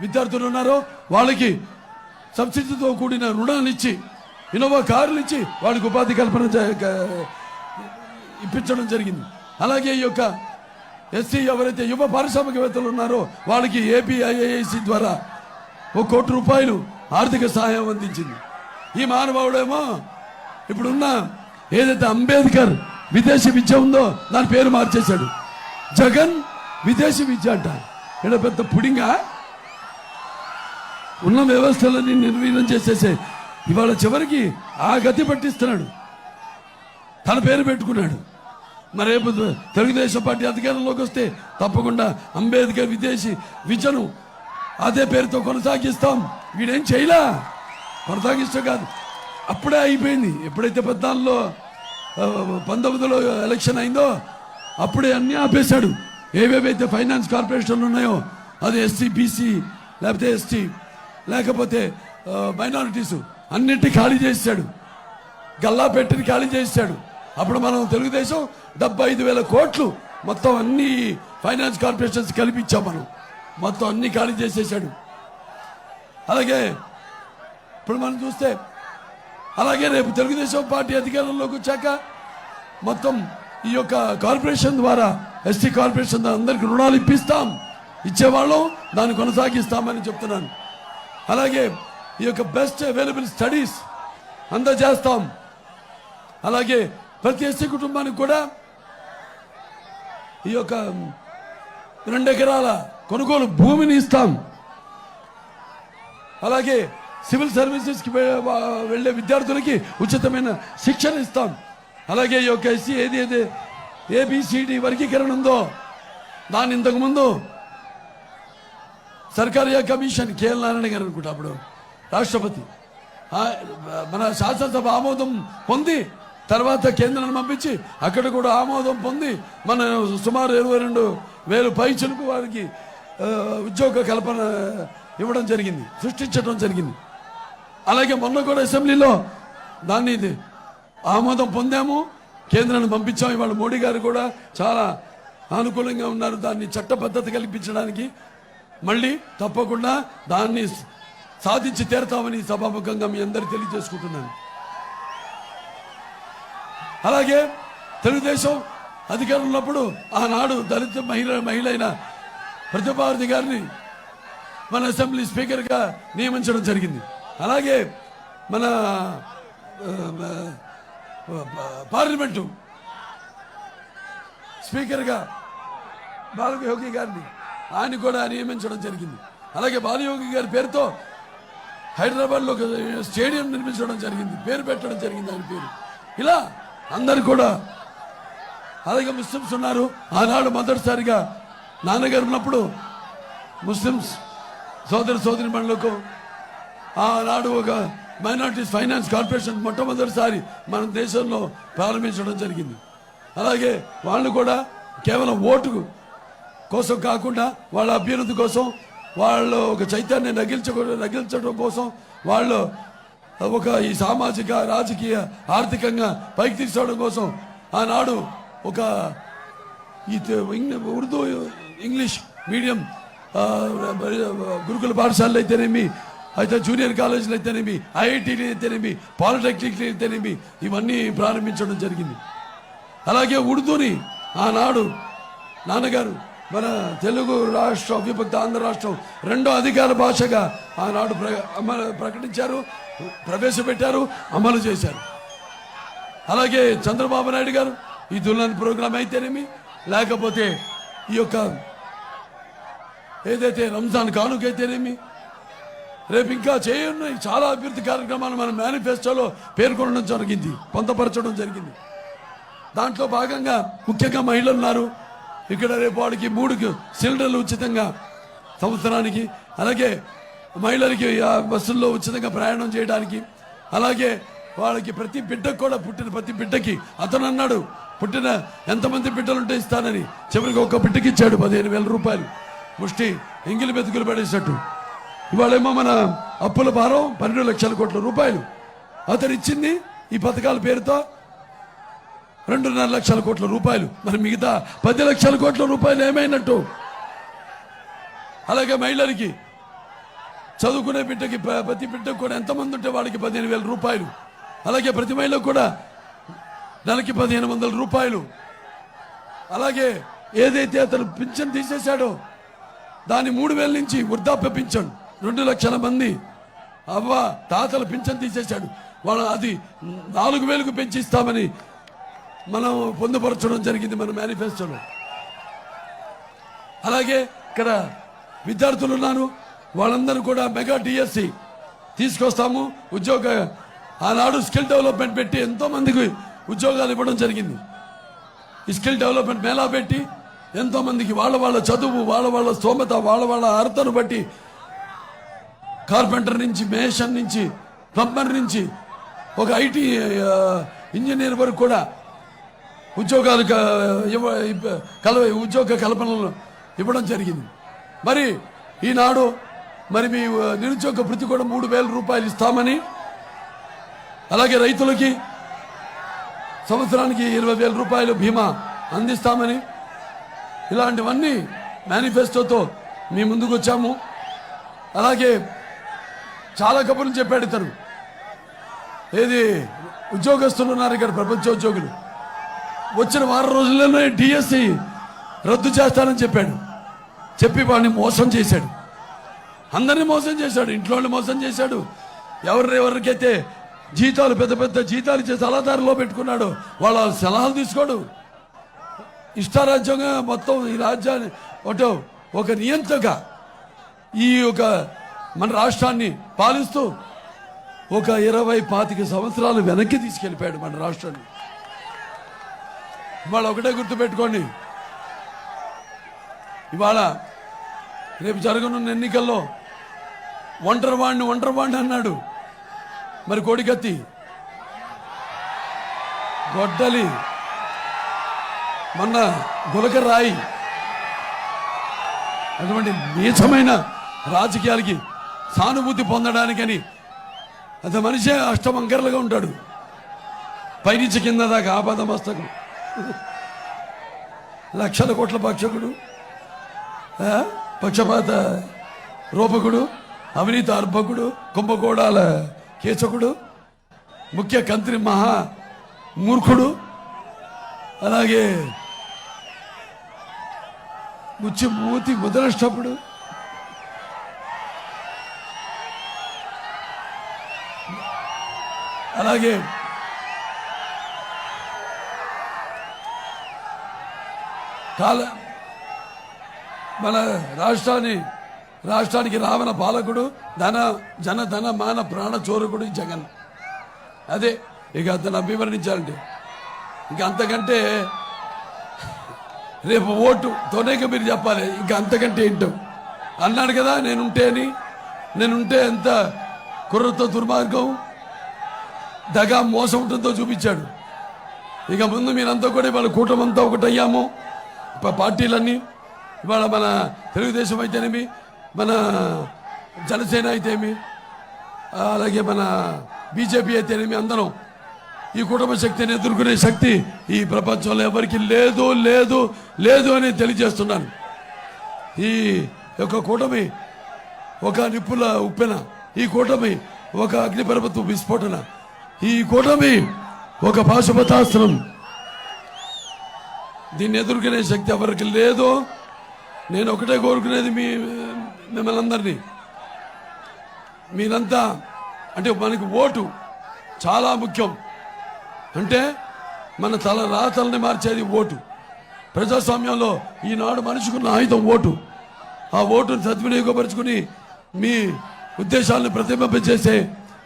Speaker 1: విద్యార్థులు ఉన్నారో వాళ్ళకి సబ్సిడీతో కూడిన రుణాలు ఇచ్చి, ఇన్నోవా కార్లు ఇచ్చి వాళ్ళకి ఉపాధి కల్పన ఇప్పించడం జరిగింది. అలాగే ఈ యొక్క ఎస్సీ ఎవరైతే యువ పారిశ్రామికవేత్తలు ఉన్నారో వాళ్ళకి ఏపీఐఐసి ద్వారా ₹1 కోటి ఆర్థిక సహాయం అందించింది. ఈ మానవుడేమో ఇప్పుడున్న ఏదైతే అంబేద్కర్ విదేశీ విద్య ఉందో దాని పేరు మార్చేశాడు. జగన్ విదేశీ విద్య అంట. ఇక్కడ పెద్ద పుడింగా ఉన్న వ్యవస్థలన్నీ నిర్వీర్యం చేసేసే ఇవాళ చివరికి ఆ గతి పట్టిస్తున్నాడు. తన పేరు పెట్టుకున్నాడు. మరి రేపు తెలుగుదేశం పార్టీ అధికారంలోకి వస్తే తప్పకుండా అంబేద్కర్ విదేశీ విద్యను అదే పేరుతో కొనసాగిస్తాం. వీడేం చేయలా, కొనసాగిస్తాం కాదు, అప్పుడే అయిపోయింది. ఎప్పుడైతే 19లో ఎలక్షన్ అయిందో అప్పుడే అన్నీ ఆపేశాడు. ఏవేవైతే ఫైనాన్స్ కార్పొరేషన్లు ఉన్నాయో అది ఎస్సీ బీసీ లేకపోతే ఎస్టీ లేకపోతే మైనారిటీసు అన్నింటినీ ఖాళీ చేశాడు. గల్లా పెట్టిని ఖాళీ చేశాడు. అప్పుడు మనం తెలుగుదేశం 75,000 కోట్లు మొత్తం అన్ని ఫైనాన్స్ కార్పొరేషన్స్ కల్పించాం. మనం మొత్తం అన్ని ఖాళీ చేసేసాడు. అలాగే ఇప్పుడు మనం చూస్తే అలాగే రేపు తెలుగుదేశం పార్టీ అధికారంలోకి వచ్చాక మొత్తం ఈ యొక్క కార్పొరేషన్ ద్వారా ఎస్టీ కార్పొరేషన్ అందరికి రుణాలు ఇచ్చేవాళ్ళం, దాన్ని కొనసాగిస్తామని చెప్తున్నాను. అలాగే ఈ యొక్క బెస్ట్ అవైలబుల్ స్టడీస్ అందజేస్తాం. అలాగే ప్రతి ఎస్సీ కుటుంబానికి కూడా ఈ యొక్క 2 ఎకరాల కొనుగోలు భూమిని ఇస్తాం. అలాగే సివిల్ సర్వీసెస్కి వెళ్ళే విద్యార్థులకి ఉచితమైన శిక్షణ ఇస్తాం. అలాగే ఈ యొక్క ఎస్సీ ఏది ఏబిసిడి వర్గీకరణ ఉందో దాన్ని ఇంతకుముందు సర్కారియా కమిషన్ కేఎల్ నారాయణ గారు అనుకుంటా అప్పుడు రాష్ట్రపతి మన శాసనసభ ఆమోదం పొంది తర్వాత కేంద్రాన్ని పంపించి అక్కడ కూడా ఆమోదం పొంది మన సుమారు 22,000 పైచలకు వారికి ఉద్యోగ కల్పన ఇవ్వడం జరిగింది, సృష్టించడం జరిగింది. అలాగే మొన్న కూడా అసెంబ్లీలో దాన్ని ఆమోదం పొందాము, కేంద్రాన్ని పంపించాము. ఇవాళ మోడీ గారు కూడా చాలా అనుకూలంగా ఉన్నారు దాన్ని చట్టబద్ధత కల్పించడానికి. మళ్ళీ తప్పకుండా దాన్ని సాధించి తీరతామని సభాముఖంగా మీ అందరికీ తెలియజేసుకుంటున్నాను. అలాగే తెలుగుదేశం అధికారం ఉన్నప్పుడు ఆనాడు దళిత మహిళ అయిన ప్రతిభారతి గారిని మన అసెంబ్లీ స్పీకర్గా నియమించడం జరిగింది. అలాగే మన పార్లమెంటు స్పీకర్గా బాలయోగి గారిని ఆయన కూడా నియమించడం జరిగింది. అలాగే బాలయోగి గారి పేరుతో హైదరాబాద్లో ఒక స్టేడియం నిర్మించడం జరిగింది, పేరు పెట్టడం జరిగింది ఆయన పేరు. ఇలా అందరు కూడా. అలాగే ముస్లిమ్స్ ఉన్నారు. ఆనాడు మొదటిసారిగా నాన్నగారు ఉన్నప్పుడు ముస్లిమ్స్ సోదరి మండలకు ఆనాడు ఒక మైనారిటీస్ ఫైనాన్స్ కార్పొరేషన్ మొట్టమొదటిసారి మన దేశంలో ప్రారంభించడం జరిగింది. అలాగే వాళ్ళు కూడా కేవలం ఓటు కోసం కాకుండా వాళ్ళ అభ్యున్నతి కోసం, వాళ్ళు ఒక చైతన్యం రగిల్చడం కోసం, వాళ్ళు ఒక ఈ సామాజిక రాజకీయ ఆర్థికంగా పైకి తీసుకోవడం కోసం ఆనాడు ఒక ఈ ఉర్దూ ఇంగ్లీష్ మీడియం గురుకుల పాఠశాలలు అయితేనేమి, అయితే జూనియర్ కాలేజీలు అయితేనేమి, ఐఐటీలు అయితేనేమి, పాలిటెక్నిక్లు అయితేనేమి ఇవన్నీ ప్రారంభించడం జరిగింది. అలాగే ఉర్దూని ఆనాడు నాన్నగారు మన తెలుగు రాష్ట్రం విభక్త ఆంధ్ర రాష్ట్రం 2వ అధికార భాషగా ఆనాడు ప్రకటించారు, ప్రవేశపెట్టారు, అమలు చేశారు. అలాగే చంద్రబాబు నాయుడు గారు ఈ దుల్హన్ ప్రోగ్రాం అయితేనేమి, లేకపోతే ఈ యొక్క ఏదైతే రంజాన్ కానుక అయితేనేమి, రేపు ఇంకా చేయనున్నాయి చాలా అభివృద్ధి కార్యక్రమాలు మన మేనిఫెస్టోలో పేర్కొనడం జరిగింది, పొందపరచడం జరిగింది. దాంట్లో భాగంగా ముఖ్యంగా మహిళలు ఉన్నారు. ఇక్కడ రేపు వాడికి 3 సిలిండర్లు ఉచితంగా సంవత్సరానికి, అలాగే మహిళలకి బస్సుల్లో ఉచితంగా ప్రయాణం చేయడానికి, అలాగే వాళ్ళకి ప్రతి బిడ్డకు కూడా పుట్టిన ప్రతి బిడ్డకి అతను అన్నాడు పుట్టిన ఎంతమంది బిడ్డలుంటే ఇస్తానని, చివరికి ఒక బిడ్డకి ఇచ్చాడు 15,000 రూపాయలు, ముష్టి ఎంగిలి మెతుకులు పడేసినట్టు. ఇవాళేమో మన అప్పుల భారం 12 లక్షల కోట్ల రూపాయలు. అతను ఇచ్చింది ఈ పథకాల పేరుతో 2.5 లక్షల కోట్ల రూపాయలు. మరి మిగతా 10 లక్షల కోట్ల రూపాయలు ఏమైనట్టు? అలాగే మహిళలకి చదువుకునే బిడ్డకి ప్రతి బిడ్డకు కూడా ఎంతమంది ఉంటే వాడికి 15,000 రూపాయలు. అలాగే ప్రతి మహిళకు కూడా నెలకి 1,500 రూపాయలు. అలాగే ఏదైతే అతను పింఛన్ తీసేశాడో దాన్ని 3,000 నుంచి వృద్ధాప్య పింఛన్ 2 లక్షల మంది అవ్వ తాతల పింఛన్ తీసేశాడు. వాళ్ళు అది 4,000కు పెంచి ఇస్తామని మనం పొందుపరచడం జరిగింది మన మేనిఫెస్టోలో. అలాగే ఇక్కడ విద్యార్థులు ఉన్నారు, వాళ్ళందరూ కూడా మెగా డిఎస్సి తీసుకొస్తాము. ఆనాడు స్కిల్ డెవలప్మెంట్ పెట్టి ఎంతో మందికి ఉద్యోగాలు ఇవ్వడం జరిగింది. ఈ స్కిల్ డెవలప్మెంట్ మేళా పెట్టి ఎంతో మందికి వాళ్ళ చదువు, వాళ్ళ స్తోమత, వాళ్ళ అర్హతను బట్టి కార్పెంటర్ నుంచి, మేషన్ నుంచి, ప్లంబర్ నుంచి ఒక ఐటీ ఇంజనీర్ వరకు కూడా ఉద్యోగాలు ఉద్యోగ కల్పనలు ఇవ్వడం జరిగింది. మరి ఈనాడు మరి మీ నిరుద్యోగ భృతి కూడా 3,000 రూపాయలు ఇస్తామని, అలాగే రైతులకి సంవత్సరానికి 20,000 రూపాయలు బీమా అందిస్తామని, ఇలాంటివన్నీ మేనిఫెస్టోతో మీ ముందుకు వచ్చాము. అలాగే చాలా కబుర్లు చెప్పాడు ఇతను. ఏది ఉద్యోగస్తులు ఉన్నారు ఇక్కడ, ప్రపంచ ఉద్యోగులు. వచ్చిన వారం రోజుల్లోనే డిఎస్సి రద్దు చేస్తానని చెప్పాడు. చెప్పి వాడిని మోసం చేశాడు, అందరినీ మోసం చేశాడు, ఇంట్లో మోసం చేశాడు. ఎవరికైతే జీతాలు పెద్ద జీతాలు ఇచ్చే సలహాదారులో పెట్టుకున్నాడు, వాళ్ళ సలహాలు తీసుకోడు. ఇష్టారాజ్యంగా మొత్తం ఈ రాజ్యాన్ని ఒక నియంత్రగా ఈ మన రాష్ట్రాన్ని పాలిస్తూ ఒక 20-25 సంవత్సరాలు వెనక్కి తీసుకెళ్ళిపోయాడు మన రాష్ట్రాన్ని. ఇవాళ ఒకటే గుర్తుపెట్టుకోండి, ఇవాళ రేపు జరగనున్న ఎన్నికల్లో ఒంటరివాణ్ణి అన్నాడు. మరి కోడికత్తి, గొడ్డలి, మొన్న గులకరాయి, అటువంటి నీచమైన రాజకీయాలకి సానుభూతి పొందడానికని అంత మనిషే అష్టమంకర్లుగా ఉంటాడు. పైనుంచి కింద దాకా ఆపద మస్తకం, లక్షల కోట్ల పక్షకుడు, పక్షపాత రూపకుడు, అవినీతి అర్భకుడు, కుంభకోణాల కేచకుడు, ముఖ్య కంత్రి మహా మూర్ఖుడు, అలాగే మూతి ముద్రష్టపుడు, అలాగే మన రాష్ట్రానికి రావణ పాలకుడు, జన మాన ప్రాణ చోరకుడు జగన్. అదే ఇక అతను అభివర్ణించాలంటే ఇంకా అంతకంటే రేపు ఓటుతోనే మీరు చెప్పాలి, ఇంకా అంతకంటే ఏంటో అన్నాడు కదా. నేనుంటే ఎంత కుర్రతో దుర్మార్గం, దగా, మోసం ఉంటుందో చూపించాడు. ఇక ముందు మీరంతా కూడా ఇవాళ కూటమంతా ఒకటయ్యాము, పార్టీలన్నీ. ఇవాళ మన తెలుగుదేశం అయితేనేమి, మన జనసేన అయితేమి, అలాగే మన బీజేపీ అయితేనేమి, అందరం ఈ కుటుంబ శక్తిని ఎదుర్కొనే శక్తి ఈ ప్రపంచంలో ఎవరికి లేదు లేదు లేదు అని తెలియజేస్తున్నాను. ఈ యొక్క కూటమి ఒక నిప్పుల ఉప్పెన, ఈ కూటమి ఒక అగ్నిపర్వత విస్ఫోటన, ఈ కూటమి ఒక పాశుపతాస్త్రం. దీన్ని ఎదుర్కొనే శక్తి ఎవరికి లేదు. నేను ఒకటే కోరుకునేది మిమ్మల్ని అందరినీ, మీరంతా అంటే మనకి ఓటు చాలా ముఖ్యం. అంటే మన తల రాతల్ని మార్చేది ఓటు. ప్రజాస్వామ్యంలో ఈనాడు మనిషికున్న ఆయుధం ఓటు. ఆ ఓటును సద్వినియోగపరుచుకుని మీ ఉద్దేశాలను ప్రతిబింబించేసే,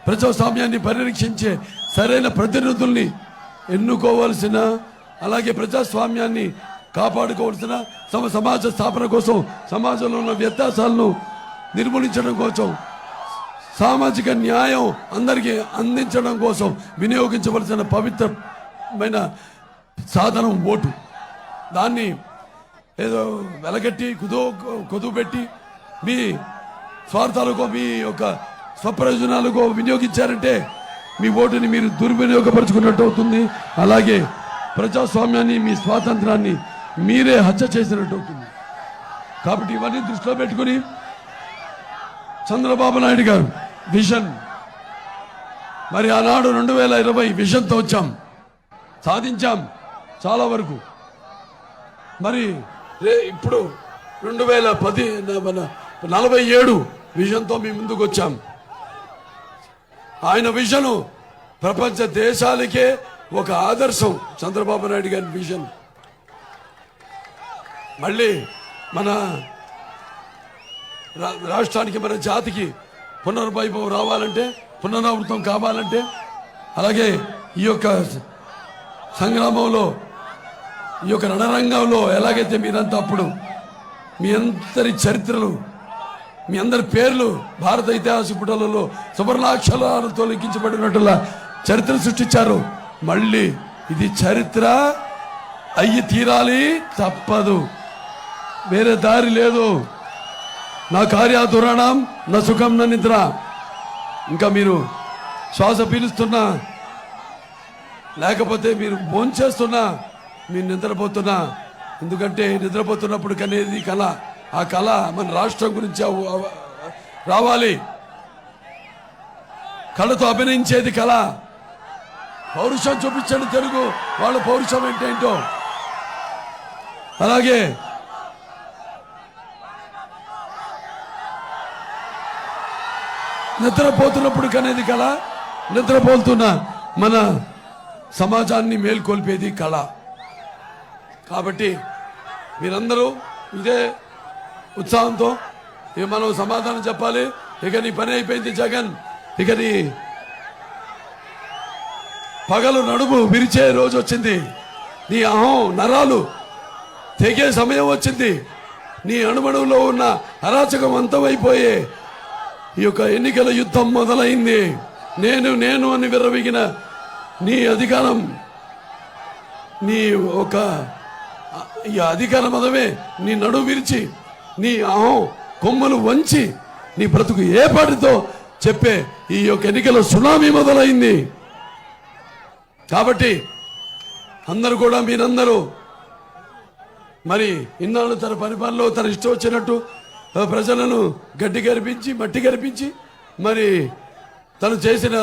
Speaker 1: ప్రజాస్వామ్యాన్ని పరిరక్షించే సరైన ప్రతినిధుల్ని ఎన్నుకోవాల్సిన, అలాగే ప్రజాస్వామ్యాన్ని కాపాడుకోవాల్సిన, సమాజ స్థాపన కోసం, సమాజంలో ఉన్న వ్యత్యాసాలను నిర్మూలించడం కోసం, సామాజిక న్యాయం అందరికీ అందించడం కోసం వినియోగించవలసిన పవిత్రమైన సాధనం ఓటు. దాన్ని ఏదో వెలగట్టి కుదువు పెట్టి మీ స్వార్థాలకో, మీ యొక్క స్వప్రయోజనాలకో వినియోగించారంటే మీ ఓటుని మీరు దుర్వినియోగపరుచుకున్నట్టు అవుతుంది. అలాగే ప్రజాస్వామ్యాన్ని, మీ స్వాతంత్రాన్ని మీరే హత్య చేసినట్టు అవుతుంది. కాబట్టి ఇవన్నీ దృష్టిలో పెట్టుకుని చంద్రబాబు నాయుడు గారు విజన్, మరి ఆనాడు 2020 విజన్తో వచ్చాం, సాధించాం చాలా వరకు. మరి ఇప్పుడు 2047 విజన్తో మీ ముందుకు వచ్చాం. ఆయన విజను ప్రపంచ దేశాలకే ఒక ఆదర్శం చంద్రబాబు నాయుడు గారి విజన్. మళ్ళీ మన రాష్ట్రానికి, మన జాతికి పునర్వైభవం రావాలంటే, పునరావృతం కావాలంటే, అలాగే ఈ యొక్క సంగ్రామంలో, ఈ యొక్క రణరంగంలో ఎలాగైతే మీరంతా అప్పుడు మీ అందరి చరిత్రలు, మీ అందరి పేర్లు భారత ఇతిహాస పుటలలో సువర్ణాక్షరాలతో లిఖించబడినట్లుగా చరిత్ర సృష్టించారు. మళ్ళీ ఇది చరిత్ర అయ్యి తీరాలి, తప్పదు, వేరే దారి లేదు. నా కార్యాతురణం నా సుఖం నా నిద్ర. ఇంకా మీరు శ్వాస పీలుస్తున్నా, లేకపోతే మీరు భోంచేస్తున్నా, మీరు నిద్రపోతున్నా. ఎందుకంటే నిద్రపోతున్నప్పుడు కనేది కళ. ఆ కళ మన రాష్ట్రం గురించి రావాలి. కళతో అభినయించేది కళ. పౌరుషం చూపించండి తెలుగు వాళ్ళ పౌరుషం ఏంటేంటో. అలాగే నిద్రపోతున్నప్పుడు కనేది కళ, నిద్రపోతున్న మన సమాజాన్ని మేల్కొల్పేది కళ. కాబట్టి మీరందరూ ఇదే ఉత్సాహంతో మనం సమాధానం చెప్పాలి. ఇక నీ పని అయిపోయింది జగన్, ఇక నీ పగలు నడుము విరిచే రోజు వచ్చింది, నీ అహం నరాలు తెగే సమయం వచ్చింది, నీ అణుమణువులో ఉన్న అరాచకం అంతమైపోయే ఈ యొక్క ఎన్నికల యుద్ధం మొదలైంది. నేను నేను అని విర్రవీగిన నీ అధికారం, నీ ఒక ఈ అధికార మదమే నీ నడుము విరిచి, నీ అహం కొమ్మలు వంచి, నీ బ్రతుకు ఏ పాటితో చెప్పే ఈ యొక్క ఎన్నికల సునామీ మొదలైంది. కాబట్టి అందరూ కూడా, మీరందరూ మరి ఇన్నాళ్ళు తన పరిపాలనలో తన ఇష్టం వచ్చినట్టు ప్రజలను గడ్డి గరిపించి, మట్టి గరిపించి, మరి తను చేసిన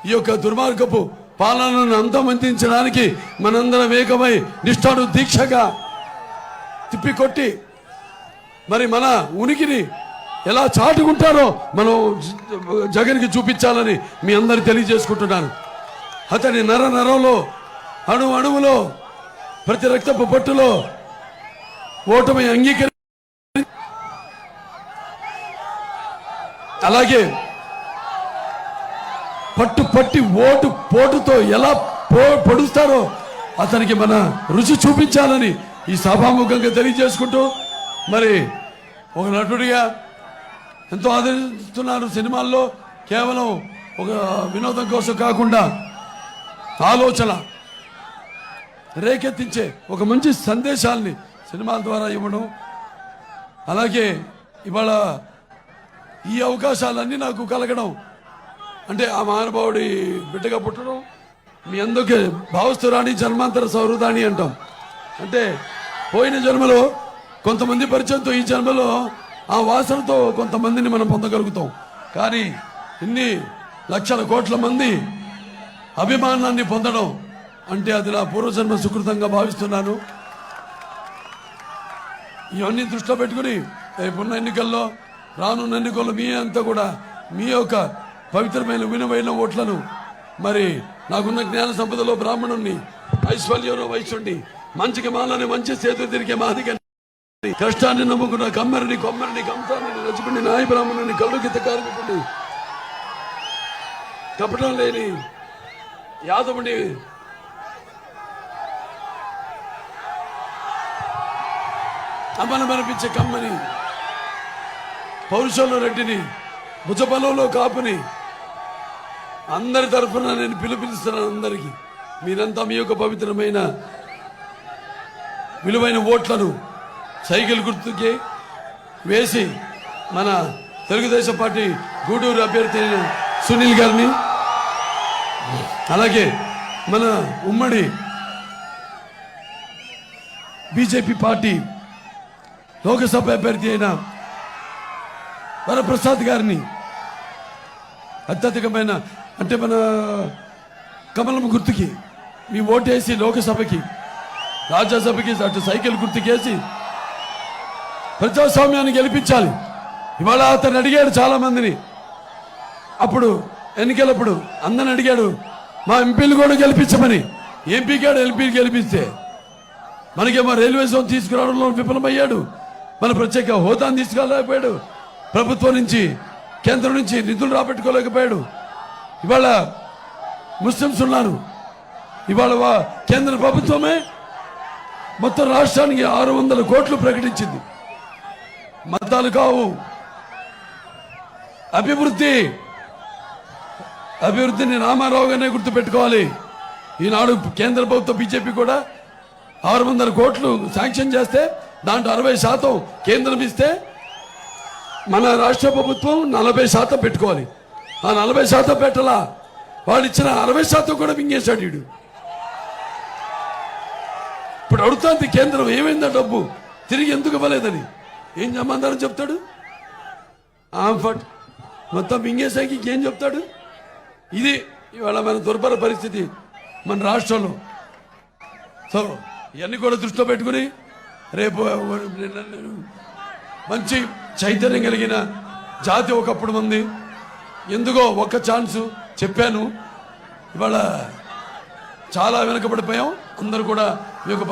Speaker 1: ఈ యొక్క దుర్మార్గపు పాలనను అంతమొందించడానికి మనందరం ఏకమై నిష్ఠాను దీక్షగా తిప్పికొట్టి, మరి మన ఉనికిని ఎలా చాటుకుంటారో మనం జగన్కి చూపించాలని మీ అందరు తెలియజేసుకుంటున్నాను. అతని నర నరంలో, అణు అణువులో, ప్రతి రక్తపు పట్టులో ఓటమి అంగీకరి, అలాగే పట్టు పట్టి ఓటు పోటుతో ఎలా పొడుస్తారో అతనికి మన రుచి చూపించాలని ఈ సభాముఖంగా తెలియజేసుకుంటూ, మరి ఒక నటుడిగా ఎంతో ఆదరిస్తున్నారు. సినిమాల్లో కేవలం ఒక వినోదం కోసం కాకుండా ఆలోచన రేకెత్తించే ఒక మంచి సందేశాల్ని సినిమాల ద్వారా ఇవ్వడం, అలాగే ఇవాళ ఈ అవకాశాలన్నీ నాకు కలగడం అంటే ఆ మహానుభావుడి బిడ్డగా పుట్టడం. మీ అందరికీ భావస్తురాణి జన్మాంతర సౌహృదాన్ని అంటాం. అంటే పోయిన జన్మలో కొంతమంది పరిచయంతో ఈ జన్మలో ఆ వాసనతో కొంతమందిని మనం పొందగలుగుతాం. కానీ ఇన్ని లక్షల కోట్ల మంది అభిమానాన్ని పొందడం అంటే అది నా పూర్వజన్మ సుకృతంగా భావిస్తున్నాను. ఇవన్నీ దృష్టిలో పెట్టుకుని రేపున్న ఎన్నికల్లో, రానున్న ఎన్నికల్లో మీ అంతా కూడా మీ యొక్క పవిత్రమైన విలువైన ఓట్లను, మరి నాకున్న జ్ఞాన సంపదలో బ్రాహ్మణుణ్ణి, ఐశ్వర్యంలో వైశ్యుణ్ణి, మంచికి మాలని మంచి సేతు తిరిగే మాదిగ, కష్టాన్ని నమ్ముకున్న కమ్మరిని, కొమ్మరిని, కంసాన్ని, రజకుని, నాయ బ్రాహ్మణుని, కళ్ళు గిత్త కార్మికుడిని, కపటం లేని యాదవుని, అమలమనిపించే కమ్మని, పౌరుషంలో రెడ్డిని, భుజబలంలో కాపుని, అందరి తరఫున నేను పిలుపునిస్తున్నాను. అందరికీ మీరంతా మీ యొక్క పవిత్రమైన విలువైన ఓట్లను సైకిల్ గుర్తుకి వేసి మన తెలుగుదేశం పార్టీ గూడూరు అభ్యర్థి అయిన సునీల్ గారిని, అలాగే మన ఉమ్మడి బీజేపీ పార్టీ లోకసభ అభ్యర్థి అయిన వరప్రసాద్ గారిని అత్యధికమైన అంటే మన కమలం గుర్తుకి మీ ఓటేసి లోకసభకి, రాజ్యసభకి అటు సైకిల్ గుర్తుకేసి ప్రజాస్వామ్యాన్ని గెలిపించాలి. ఇవాళ అతను అడిగాడు చాలా మందిని, అప్పుడు ఎన్నికలప్పుడు అందరిని అడిగాడు మా ఎంపీలు కూడా గెలిపించమని. ఎంపీకాడు ఎల్పీ గెలిపిస్తే మనకేమో రైల్వే జోన్ తీసుకురావడంలో విఫలమయ్యాడు, మన ప్రత్యేక హోదాను తీసుకురాలేకపోయాడు, ప్రభుత్వం నుంచి కేంద్రం నుంచి నిధులు రాబట్టుకోలేకపోయాడు. ఇవాళ ముస్లింస్ ఉన్నారు, ఇవాళ కేంద్ర ప్రభుత్వమే మొత్తం రాష్ట్రానికి 600 కోట్లు ప్రకటించింది. మతాలు కావు, అభివృద్ధిని రామారావు గారినే గుర్తుపెట్టుకోవాలి. ఈనాడు కేంద్ర ప్రభుత్వం బీజేపీ కూడా 600 కోట్లు శాంక్షన్ చేస్తే దాంట్లో 60% కేంద్రం ఇస్తే మన రాష్ట్ర ప్రభుత్వం 40% పెట్టుకోవాలి. ఆ 40% పెట్టలా, వాడు ఇచ్చిన 60% కూడా మింగేశాడు వీడు. ఇప్పుడు అడుగుతుంది కేంద్రం, ఏమైందా డబ్బు తిరిగి ఎందుకు ఇవ్వలేదని. ఏం సమాధానం చెప్తాడు? ఆంఫట్ మొత్తం మింగేసాకి ఇంకేం చెప్తాడు? ఇది ఇవాళ మన దుర్భర పరిస్థితి మన రాష్ట్రంలో. సో ఇవన్నీ కూడా దృష్టిలో పెట్టుకుని రేపు మంచి చైతన్యం కలిగిన జాతి ఒకప్పుడు ఉంది. ఎందుకో ఒక్క ఛాన్సు చెప్పాను, ఇవాళ చాలా వెనుకబడిపోయాం. అందరూ కూడా ఈ యొక్క